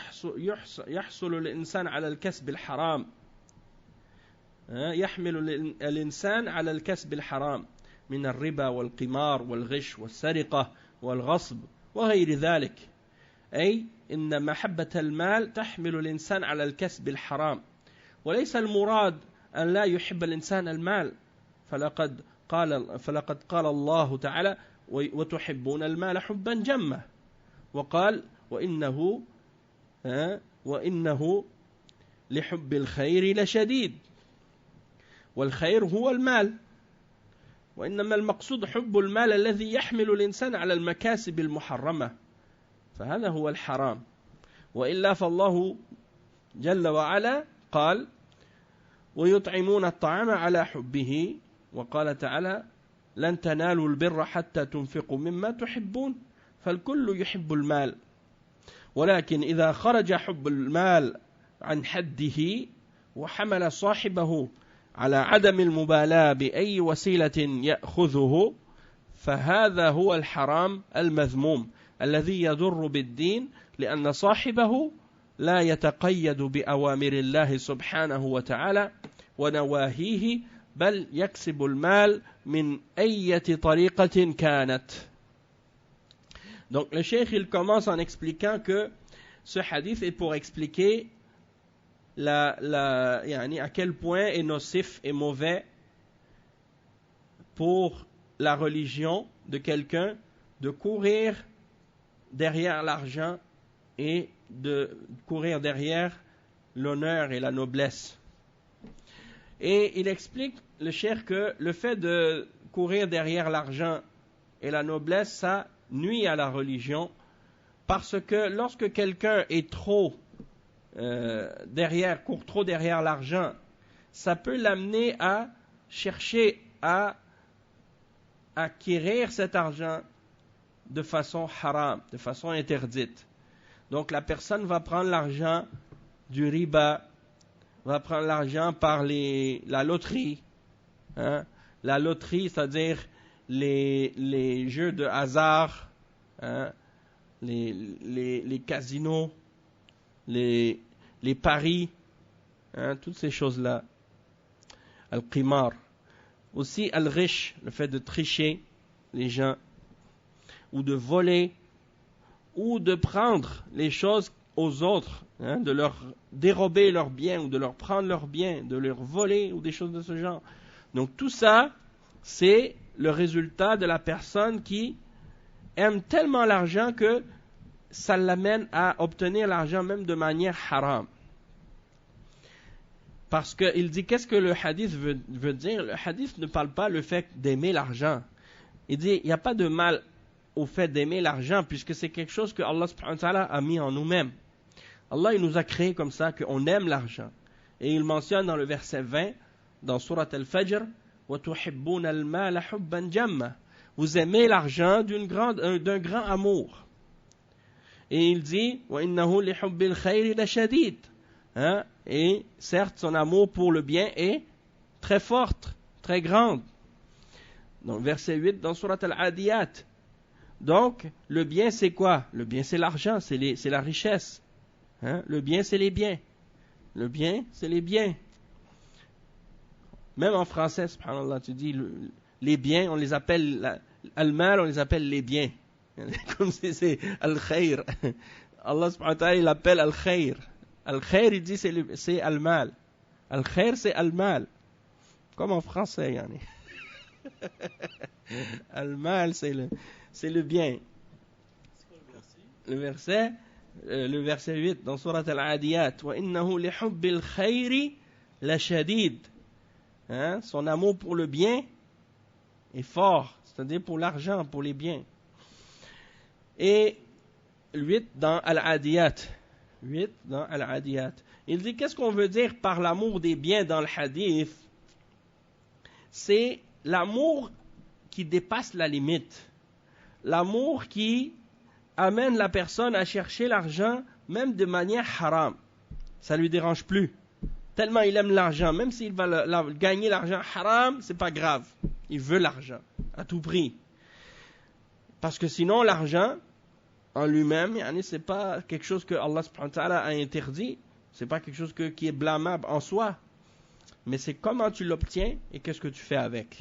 يحصل الإنسان على الكسب الحرام، يحمل الإنسان على الكسب الحرام من الربا والقمار والغش والسرقة والغصب وغير ذلك. أي إن محبة المال تحمل الإنسان على الكسب الحرام، وليس المراد أن لا يحب الإنسان المال، فلقد قال الله تعالى وتحبون المال حبا جما، وقال وإنه لحب الخير لشديد، والخير هو المال، وإنما المقصود حب المال الذي يحمل الإنسان على المكاسب المحرمة، فهذا هو الحرام. وإلا فالله جل وعلا قال ويطعمون الطعام على حبه، وقال تعالى لن تنالوا البر حتى تنفقوا مما تحبون، فالكل يحب المال، ولكن إذا خرج حب المال عن حده وحمل صاحبه على عدم المبالاة بأي وسيلة يأخذه، فهذا هو الحرام المذموم الذي يضر بالدين، لأن صاحبه لا يتقيد بأوامر الله سبحانه وتعالى ونواهيه، بل يكسب المال من أي طريقة كانت. Donc le cheikh il commence en expliquant que ce hadith est pour expliquer à quel point est nocif et mauvais pour la religion de quelqu'un de courir derrière l'argent et de courir derrière l'honneur et la noblesse. Et il explique, le cheikh, que le fait de courir derrière l'argent et la noblesse, ça nuit à la religion, parce que lorsque quelqu'un est court trop derrière l'argent ça peut l'amener à chercher à acquérir cet argent de façon haram, de façon interdite. Donc la personne va prendre l'argent du riba, va prendre l'argent par la loterie. Hein? La loterie, c'est-à-dire les jeux de hasard, hein? les casinos, les paris, hein? Toutes ces choses-là. Al-qimar. Aussi al-rish, le fait de tricher les gens, ou de voler, ou de prendre les choses aux autres, hein, de leur dérober leurs biens, ou de leur prendre leurs biens, de leur voler, ou des choses de ce genre. Donc tout ça, c'est le résultat de la personne qui aime tellement l'argent que ça l'amène à obtenir l'argent même de manière haram. Parce qu'il dit, qu'est-ce que le hadith veut dire? Le hadith ne parle pas le fait d'aimer l'argent. Il dit, il n'y a pas de mal au fait d'aimer l'argent, puisque c'est quelque chose que Allah subhanahu wa ta'ala a mis en nous-mêmes. Allah, il nous a créé comme ça, qu'on aime l'argent. Et il mentionne dans le verset 20, dans Surat Al-Fajr, وَتُحِبُّونَ الْمَالَ حُبًّا جَمًّا. Vous aimez l'argent d'un grand amour. Et il dit, وَإِنَّهُ لِحُبِّ الْخَيْرِ لَشَدِيدٌ. Hein? Et certes, son amour pour le bien est très forte, très grande. Donc, verset 8 dans Surat Al-Adiyat. Donc, le bien, c'est quoi? Le bien, c'est l'argent, c'est la richesse. Hein? Le bien, c'est les biens. Le bien, c'est les biens. Même en français, subhanallah, tu dis, les biens, on les appelle, al-mal, on les appelle les biens. Comme si c'est al-khayr. Allah subhanahu wa ta'ala, il appelle al-khayr. Al-khayr, il dit, c'est al-mal. Al-khayr, c'est al-mal. Comme en français, yani. Al-mal, c'est le bien. Le verset 8 dans Surat Al-Adiyat. وَإِنَّهُ لِحُبِّ الْخَيْرِ لَشَدِيدٌ. Hein? Son amour pour le bien est fort, c'est-à-dire pour l'argent, pour les biens. Et 8 dans Al-Adiyat. Il dit, qu'est-ce qu'on veut dire par l'amour des biens dans le hadith? C'est l'amour qui dépasse la limite. L'amour qui amène la personne à chercher l'argent, même de manière haram. Ça ne lui dérange plus. Tellement il aime l'argent, même s'il va gagner l'argent haram, c'est pas grave. Il veut l'argent, à tout prix. Parce que sinon, l'argent, en lui-même, c'est pas quelque chose que Allah subhanahu wa ta'ala a interdit. C'est pas quelque chose qui est blâmable en soi. Mais c'est comment tu l'obtiens et qu'est-ce que tu fais avec.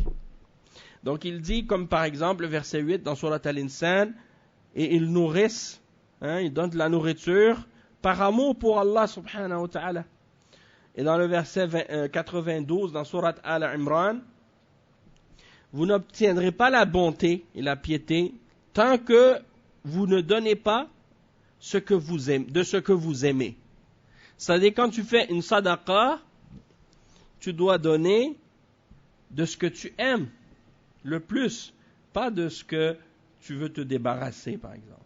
Donc il dit, comme par exemple le verset 8 dans Surat Al-Insan, et ils nourrissent, ils donnent de la nourriture par amour pour Allah subhanahu wa ta'ala. Et dans le verset 92 dans Surat Al-Imran, vous n'obtiendrez pas la bonté et la piété tant que vous ne donnez pas ce que vous aimez, de ce que vous aimez. C'est-à-dire quand tu fais une sadaqa, tu dois donner de ce que tu aimes le plus, pas de ce que tu veux te débarrasser, par exemple.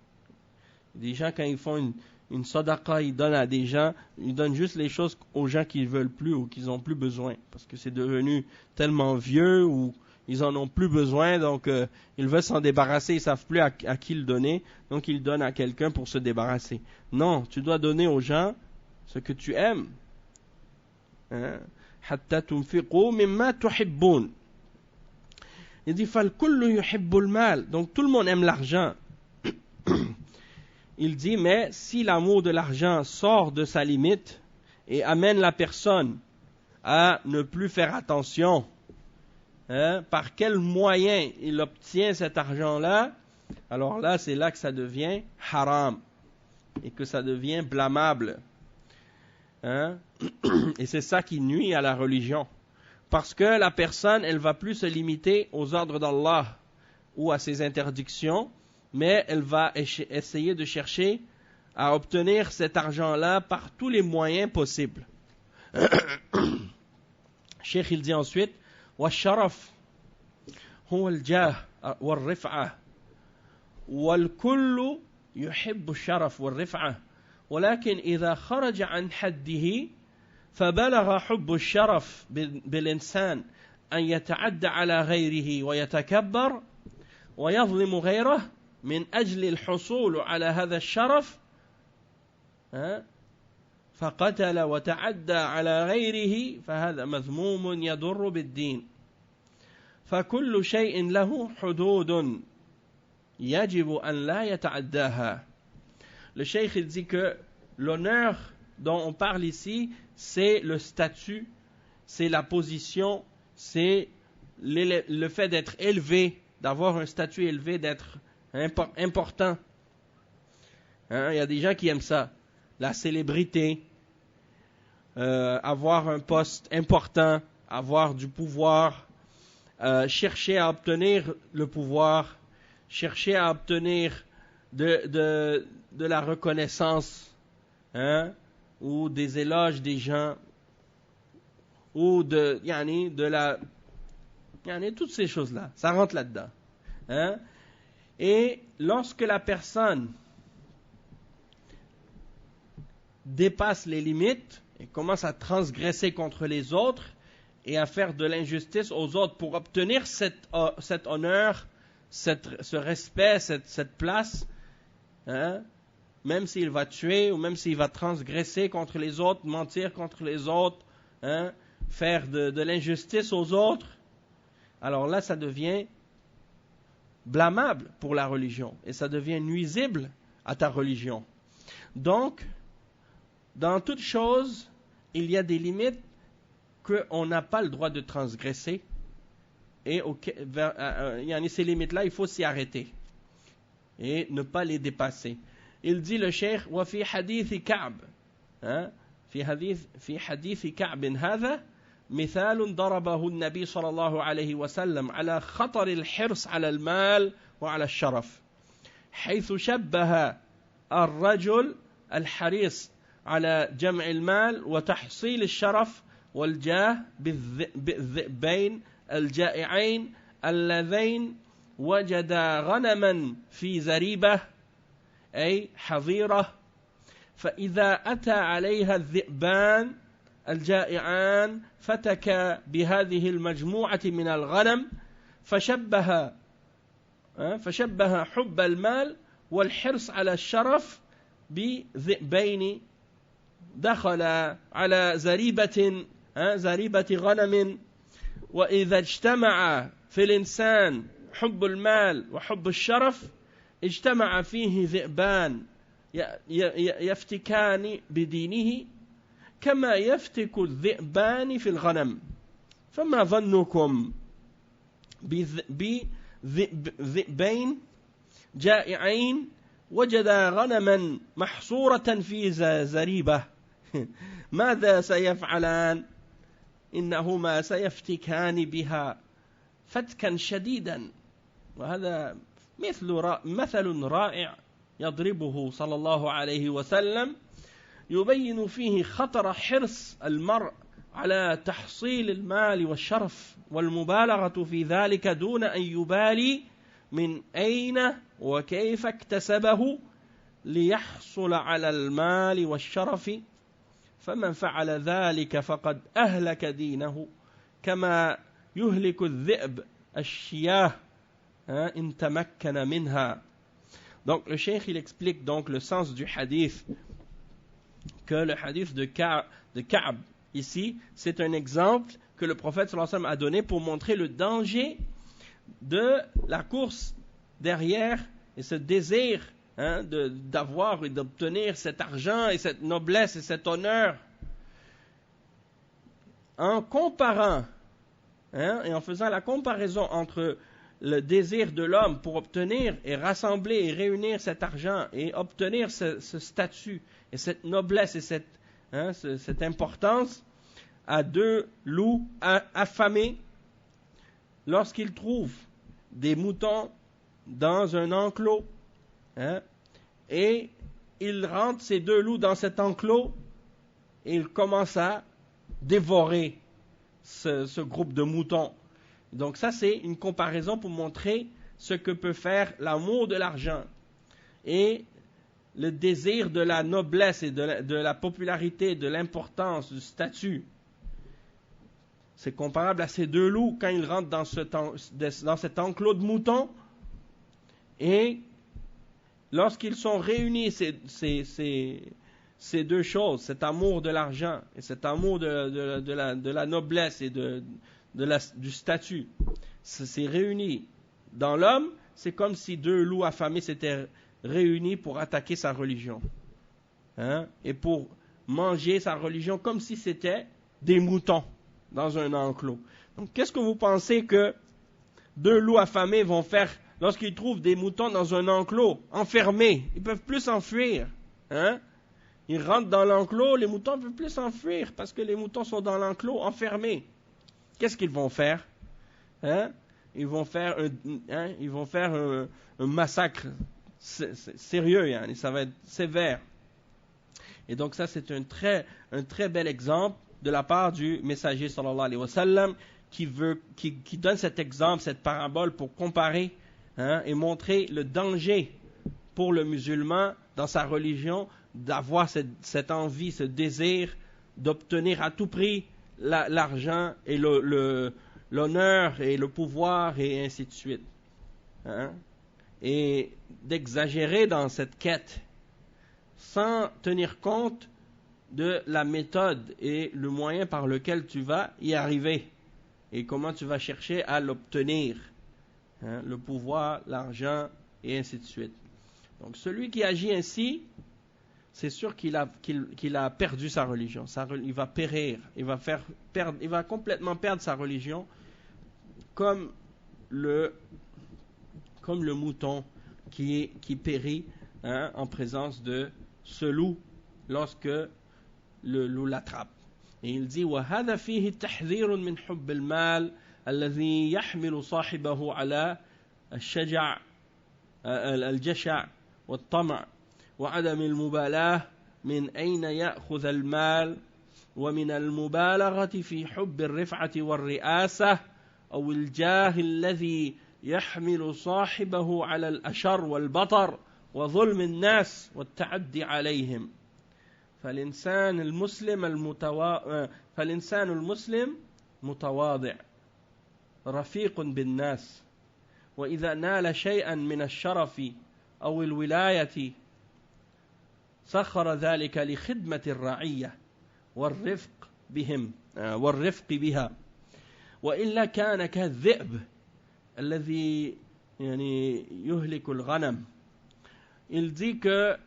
Des gens, quand ils font une sadaqa, ils donnent à des gens, ils donnent juste les choses aux gens qu'ils veulent plus ou qu'ils n'ont plus besoin, parce que c'est devenu tellement vieux ou ils en ont plus besoin, donc ils veulent s'en débarrasser, ils savent plus à qui le donner, donc ils donnent à quelqu'un pour se débarrasser. Non, tu dois donner aux gens ce que tu aimes. Hatta tunfiqu mimma tuhibbun. Il dit falkullu yuhibbul mal. Donc tout le monde aime l'argent. Il dit mais si l'amour de l'argent sort de sa limite et amène la personne à ne plus faire attention, par quel moyen il obtient cet argent-là, alors là c'est là que ça devient haram et que ça devient blâmable. Et c'est ça qui nuit à la religion. Parce que la personne, elle va plus se limiter aux ordres d'Allah ou à ses interdictions, mais elle va essayer de chercher à obtenir cet argent-là par tous les moyens possibles. Cheikh, il dit ensuite, وَالشَّرَفْ هُوَ الْجَاهِ وَالرِّفْعَةِ وَالْكُلُّ يُحِبُّ الشَّرَفْ وَالرِّفْعَةِ ولكن إذا خرج عن حده فبلغ حب الشرف بالإنسان أن يتعدى على غيره ويتكبر ويظلم غيره من أجل الحصول على هذا الشرف فقتل وتعدى على غيره فهذا مذموم يضر بالدين فكل شيء له حدود يجب أن لا يتعداها. Le cheikh dit que l'honneur dont on parle ici, c'est le statut, c'est la position, c'est le fait d'être élevé, d'avoir un statut élevé, d'être important. Il y a des gens qui aiment ça, la célébrité, avoir un poste important, avoir du pouvoir, chercher à obtenir le pouvoir, chercher à obtenir de la reconnaissance, ou des éloges des gens, ou de toutes ces choses-là, ça rentre là-dedans. Et lorsque la personne dépasse les limites et commence à transgresser contre les autres et à faire de l'injustice aux autres pour obtenir cet honneur, ce respect, cette place, même s'il va tuer ou même s'il va transgresser contre les autres, mentir contre les autres, faire de l'injustice aux autres, alors là ça devient blâmable pour la religion et ça devient nuisible à ta religion. Donc, dans toute chose, il y a des limites qu'on n'a pas le droit de transgresser et ces limites-là, il faut s'y arrêter et ne pas les dépasser. Il dit le cheikh وفي حديث كعب في حديث كعب هذا مثال ضربه النبي صلى الله عليه وسلم على خطر الحرص على المال وعلى الشرف حيث شبه الرجل الحريص على جمع المال وتحصيل الشرف والجاه بالذئبين الجائعين اللذين وجدا غنما في زريبة أي حظيرة فإذا أتى عليها الذئبان الجائعان فتك بهذه المجموعة من الغنم فشبه حب المال والحرص على الشرف بذئبين دخل على زريبة غنم وإذا اجتمع في الإنسان حب المال وحب الشرف اجتمع فيه ذئبان يفتكان بدينه كما يفتك الذئبان في الغنم فما ظنكم بذئبين جائعين وجدا غنما محصورة في زريبة ماذا سيفعلان إنهما سيفتكان بها فتكا شديدا. وهذا مثل رائع يضربه صلى الله عليه وسلم يبين فيه خطر حرص المرء على تحصيل المال والشرف والمبالغة في ذلك دون أن يبالي من أين وكيف اكتسبه ليحصل على المال والشرف فمن فعل ذلك فقد أهلك دينه كما يهلك الذئب الشياه إن تمكن منها. Donc le cheikh il explique donc le sens du hadith, que le hadith de Ka'b ici c'est un exemple que le prophète sallallahu alayhi wa sallam a donné pour montrer le danger de la course derrière et ce désir d'avoir et d'obtenir cet argent et cette noblesse et cet honneur en comparant et en faisant la comparaison entre le désir de l'homme pour obtenir et rassembler et réunir cet argent et obtenir ce statut et cette noblesse et cette importance à deux loups affamés lorsqu'ils trouvent des moutons dans un enclos et ils rentrent ces deux loups dans cet enclos et ils commencent à dévorer ce groupe de moutons. Donc ça c'est une comparaison pour montrer ce que peut faire l'amour de l'argent et le désir de la noblesse et de la popularité, de l'importance, du statut. C'est comparable à ces deux loups quand ils rentrent dans cet enclos de moutons. Et lorsqu'ils sont réunis, ces deux choses, cet amour de l'argent et cet amour de la noblesse et du statut, c'est réuni dans l'homme, c'est comme si deux loups affamés s'étaient réunis pour attaquer sa religion. Et pour manger sa religion comme si c'était des moutons dans un enclos. Donc, qu'est-ce que vous pensez que deux loups affamés vont faire lorsqu'ils trouvent des moutons dans un enclos, enfermés? Ils ne peuvent plus s'enfuir. Ils rentrent dans l'enclos, les moutons ne peuvent plus s'enfuir parce que les moutons sont dans l'enclos, enfermés. Qu'est-ce qu'ils vont faire? Ils vont faire un massacre sérieux, ça va être sévère. Et donc ça, c'est un très bel exemple de la part du messager sallallahu alayhi wa sallam qui donne cet exemple, cette parabole pour comparer et montrer le danger pour le musulman dans sa religion d'avoir cette envie, ce désir d'obtenir à tout prix l'argent et l'honneur et le pouvoir et ainsi de suite. Et d'exagérer dans cette quête sans tenir compte de la méthode et le moyen par lequel tu vas y arriver et comment tu vas chercher à l'obtenir, le pouvoir, l'argent et ainsi de suite. Donc celui qui agit ainsi, c'est sûr qu'il a perdu sa religion. Il va périr, il va complètement perdre sa religion comme le mouton qui périt en présence de ce loup lorsque le loup l'attrape. Et il dit وهذا فيه تحذير من حب المال الذي يحمل صاحبه على الجشع والطمع وعدم المبالاة من أين يأخذ المال ومن المبالغة في حب الرفعة والرئاسة أو الجاه الذي يحمل صاحبه على الأشر والبطر وظلم الناس والتعدي عليهم فالإنسان المسلم متواضع رفيق بالناس وإذا نال شيئا من الشرف أو الولاية سخر ذلك لخدمة الرعية والرفق بها وإلا كان كالذئب الذي يهلك الغنم. Il dit que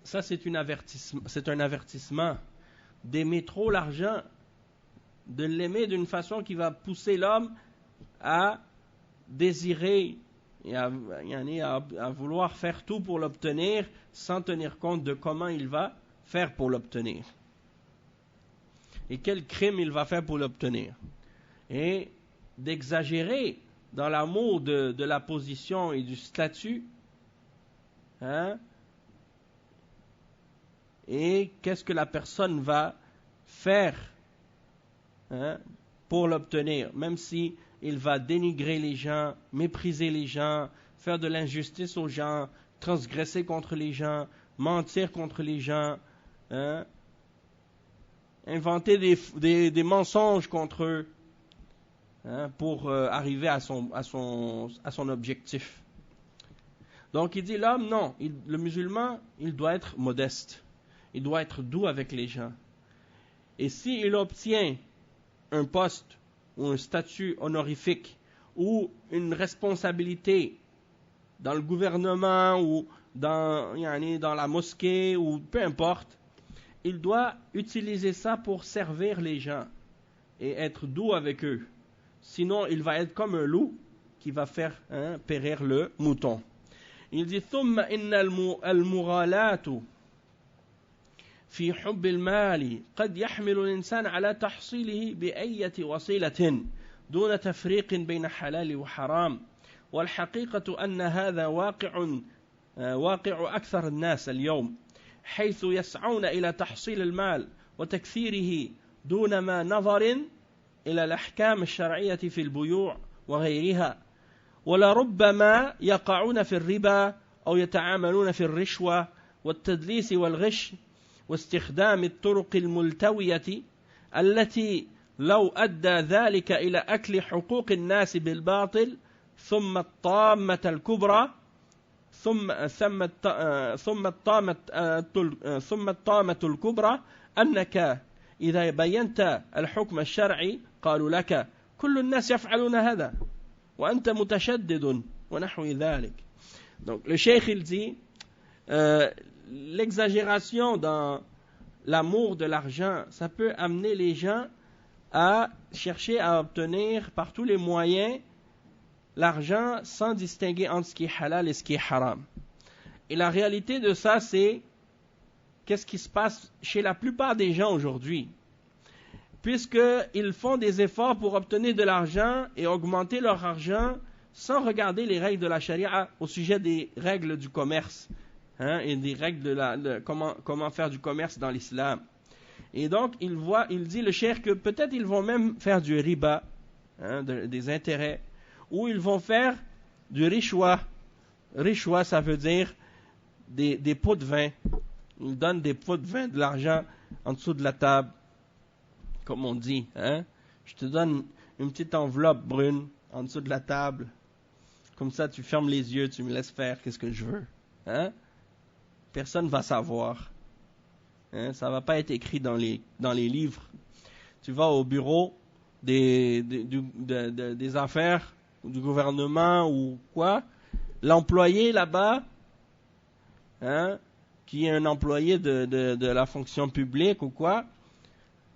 ça c'est un avertissement d'aimer trop l'argent, de l'aimer d'une façon qui va pousser l'homme à désirer et à vouloir faire tout pour l'obtenir sans tenir compte de comment il va faire pour l'obtenir et quel crime il va faire pour l'obtenir, et d'exagérer dans l'amour de la position et du statut. Et qu'est-ce que la personne va faire pour l'obtenir, même si il va dénigrer les gens, mépriser les gens, faire de l'injustice aux gens, transgresser contre les gens, mentir contre les gens, inventer des mensonges contre eux pour arriver à son objectif. Donc il dit l'homme, non, le musulman, il doit être modeste, il doit être doux avec les gens. Et s'il obtient un poste ou un statut honorifique ou une responsabilité dans le gouvernement ou dans la mosquée ou peu importe, il doit utiliser ça pour servir les gens et être doux avec eux. Sinon, il va être comme un loup qui va faire périr le mouton. Il dit ثم إن المغالاة في حب المال قد يحمل الإنسان على تحصيله بأية وسيلة دون تفريق بين حلال وحرام والحقيقة أن هذا واقع أكثر الناس اليوم حيث يسعون إلى تحصيل المال وتكثيره دون ما نظر إلى الأحكام الشرعية في البيوع وغيرها ولربما يقعون في الربا أو يتعاملون في الرشوة والتدليس والغش واستخدام الطرق الملتوية التي لو أدى ذلك إلى أكل حقوق الناس بالباطل ثم الطامة الكبرى ثم الطامة الكبرى أنك إذا بينت الحكم الشرعي قالوا لك كل الناس يفعلون هذا وأنت متشدد ونحو ذلك. Donc le cheikh il dit l'exagération dans l'amour de l'argent, ça peut amener les gens à chercher à obtenir par tous les moyens l'argent sans distinguer entre ce qui est halal et ce qui est haram. Et la réalité de ça, c'est qu'est-ce qui se passe chez la plupart des gens aujourd'hui. Puisqu'ils font des efforts pour obtenir de l'argent et augmenter leur argent sans regarder les règles de la charia au sujet des règles du commerce, et des règles de comment faire du commerce dans l'islam. Et donc, il dit le cheikh que peut-être ils vont même faire du riba, des intérêts, ou ils vont faire du rishwa. Rishwa, ça veut dire des pots de vin. Ils donnent des pots de vin, de l'argent en dessous de la table, comme on dit. Je te donne une petite enveloppe brune en dessous de la table. Comme ça, tu fermes les yeux, tu me laisses faire qu'est-ce que je veux. Personne ne va savoir. Ça ne va pas être écrit dans les livres. Tu vas au bureau des affaires du gouvernement ou quoi, l'employé là-bas, qui est un employé de la fonction publique ou quoi,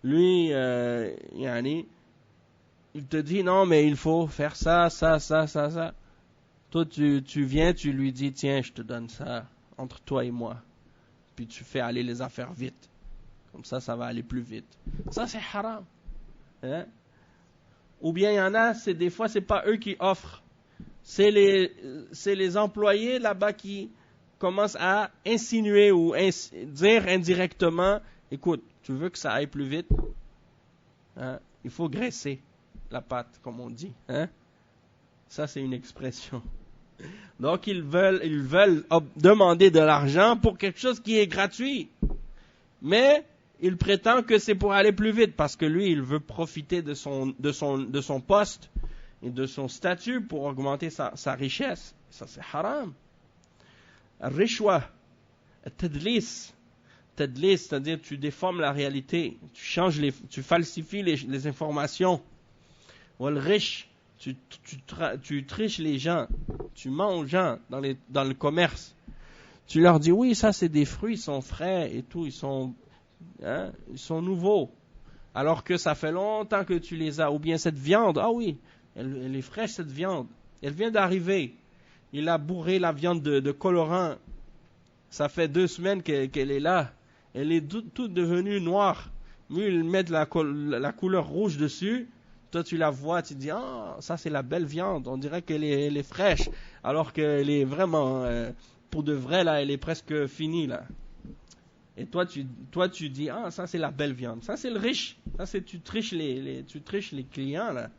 lui, il te dit non mais il faut faire ça. Toi tu viens, tu lui dis tiens je te donne ça entre toi et moi, puis tu fais aller les affaires vite, comme ça va aller plus vite. Ça c'est haram. Ou bien il y en a, des fois c'est pas eux qui offrent, c'est les employés là-bas qui commencent à insinuer ou dire indirectement, écoute, tu veux que ça aille plus vite, il faut graisser la pâte, comme on dit. Ça c'est une expression. Donc ils veulent demander de l'argent pour quelque chose qui est gratuit, mais il prétend que c'est pour aller plus vite parce que lui il veut profiter de son poste et de son statut pour augmenter sa richesse. Ça c'est haram. Rishwa, tadlis, c'est-à-dire tu déformes la réalité, tu falsifies les informations. Wal rish, tu triches les gens, tu mens aux gens dans le commerce. Tu leur dis oui, ça c'est des fruits, ils sont frais et tout, ils sont nouveaux. Alors que ça fait longtemps que tu les as. Ou bien cette viande, ah oui, elle est fraîche cette viande, elle vient d'arriver. Il a bourré la viande de colorant. Ça fait 2 semaines qu'elle est là. Elle est toute devenue noire. Mais ils mettent la couleur rouge dessus. Toi, tu la vois, tu dis, ça c'est la belle viande. On dirait qu'elle est fraîche. Alors qu'elle est vraiment, pour de vrai, là, elle est presque finie, là. Et toi, tu dis, ça c'est la belle viande. Ça c'est le riche. Ça c'est, tu triches les clients, là.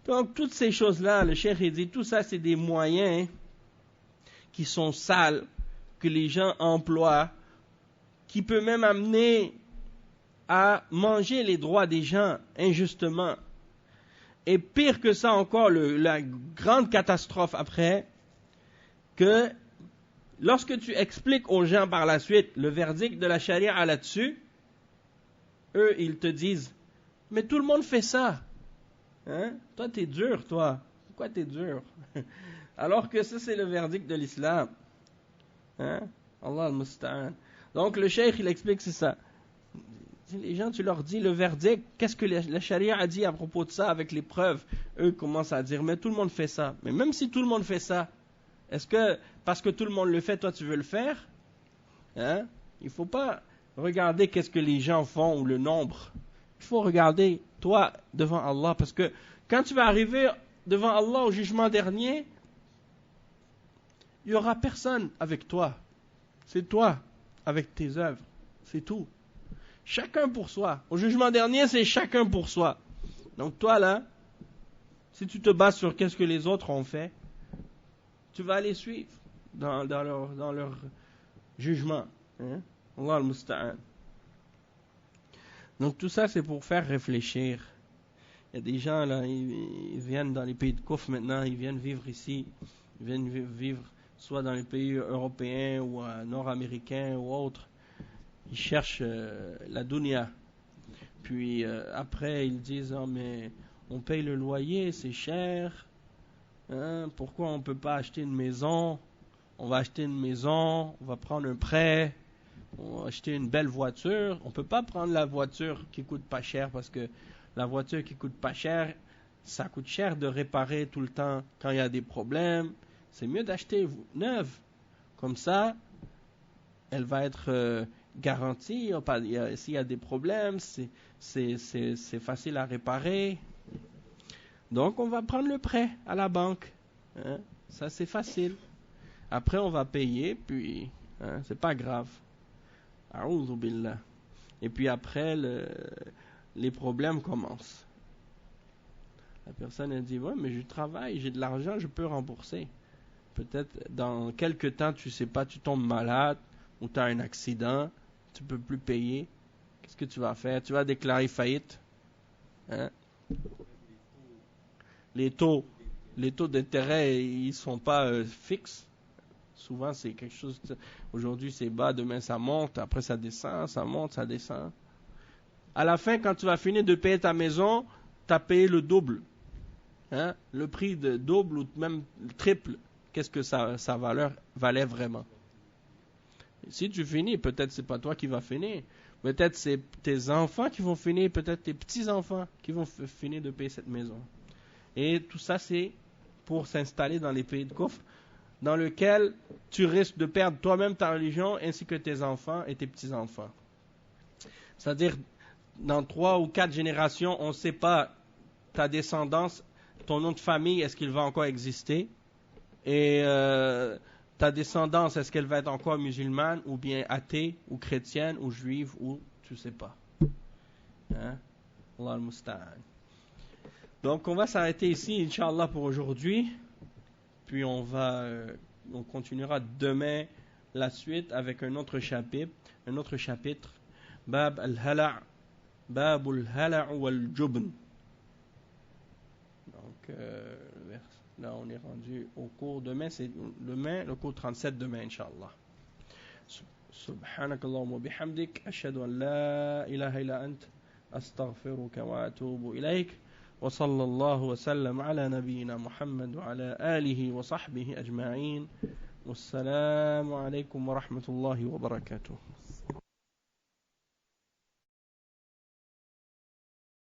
Donc, toutes ces choses-là, le cheikh dit, tout ça c'est des moyens qui sont sales, que les gens emploient, qui peut même amener à manger les droits des gens injustement. Et pire que ça encore, la grande catastrophe après, que lorsque tu expliques aux gens par la suite le verdict de la charia là-dessus, eux, ils te disent, mais tout le monde fait ça. Toi, t'es dur, toi. Pourquoi t'es dur? Alors que ça, c'est le verdict de l'islam. Allah al-Musta'an. Donc, le cheikh, il explique, c'est ça. Les gens, tu leur dis le verdict, qu'est-ce que la charia a dit à propos de ça avec les preuves? Eux commencent à dire, mais tout le monde fait ça. Mais même si tout le monde fait ça, est-ce que, parce que tout le monde le fait, toi tu veux le faire? Il ne faut pas regarder qu'est-ce que les gens font ou le nombre. Il faut regarder toi devant Allah, parce que quand tu vas arriver devant Allah au jugement dernier, il n'y aura personne avec toi. C'est toi avec tes œuvres. C'est tout. Chacun pour soi. Au jugement dernier, c'est chacun pour soi. Donc toi là, si tu te bases sur qu'est-ce que les autres ont fait, tu vas les suivre. dans leur jugement. Hein? Allah al-Musta'an. Donc tout ça, c'est pour faire réfléchir. Il y a des gens là, ils viennent dans les pays de Kouf maintenant, ils viennent vivre ici, ils viennent vivre soit dans les pays européens ou nord-américains ou autres. Ils cherchent la dunya. Puis après, ils disent oh, mais on paye le loyer, c'est cher. Hein? Pourquoi on ne peut pas acheter une maison? On va acheter une maison, on va prendre un prêt, on va acheter une belle voiture. On ne peut pas prendre la voiture qui coûte pas cher parce que la voiture qui coûte pas cher, ça coûte cher de réparer tout le temps quand il y a des problèmes. C'est mieux d'acheter neuve. Comme ça, elle va être garantie. S'il y a des problèmes, c'est facile à réparer. Donc, on va prendre le prêt à la banque. Hein? Ça, c'est facile. Après, on va payer, puis hein, c'est pas grave. A'oudhu billah. Et puis après, les problèmes commencent. La personne elle dit ouais, mais je travaille, j'ai de l'argent, je peux rembourser. Peut-être dans quelques temps, tu sais pas, tu tombes malade ou tu as un accident, tu peux plus payer. Qu'est-ce que tu vas faire? Tu vas déclarer faillite. Hein? Les taux d'intérêt, ils sont pas fixes. Souvent, c'est quelque chose. Aujourd'hui, c'est bas, demain, ça monte, après, ça descend, ça monte, ça descend. À la fin, quand tu vas finir de payer ta maison, tu as payé le double. Hein? Le prix de double ou même le triple. Qu'est-ce que sa valeur valait vraiment? Et si tu finis, peut-être c'est pas toi qui vas finir. Peut-être c'est tes enfants qui vont finir, peut-être tes petits-enfants qui vont finir de payer cette maison. Et tout ça, c'est pour s'installer dans les pays de Kouf, dans lequel tu risques de perdre toi-même ta religion ainsi que tes enfants et tes petits-enfants. C'est-à-dire, dans 3 ou 4 générations, on ne sait pas ta descendance, ton nom de famille, est-ce qu'il va encore exister? Et ta descendance, est-ce qu'elle va être encore musulmane ou bien athée ou chrétienne ou juive ou tu ne sais pas. Hein? Allah al-Musta'an. Donc on va s'arrêter ici, Inch'Allah, pour aujourd'hui. Puis on continuera demain la suite avec un autre chapitre. Bab al-Hala' Babul Hala' wal Jubn. Donc là on est rendu au cours demain, c'est demain le cours 37 demain, Inch'Allah. سبحانك اللهم وبحمدك أشهد أن لا إله إلا أنت أستغفرك وأتوب إليك وصلى الله وسلم على نبينا محمد وعلى آله وصحبه أجمعين والسلام عليكم ورحمة الله وبركاته.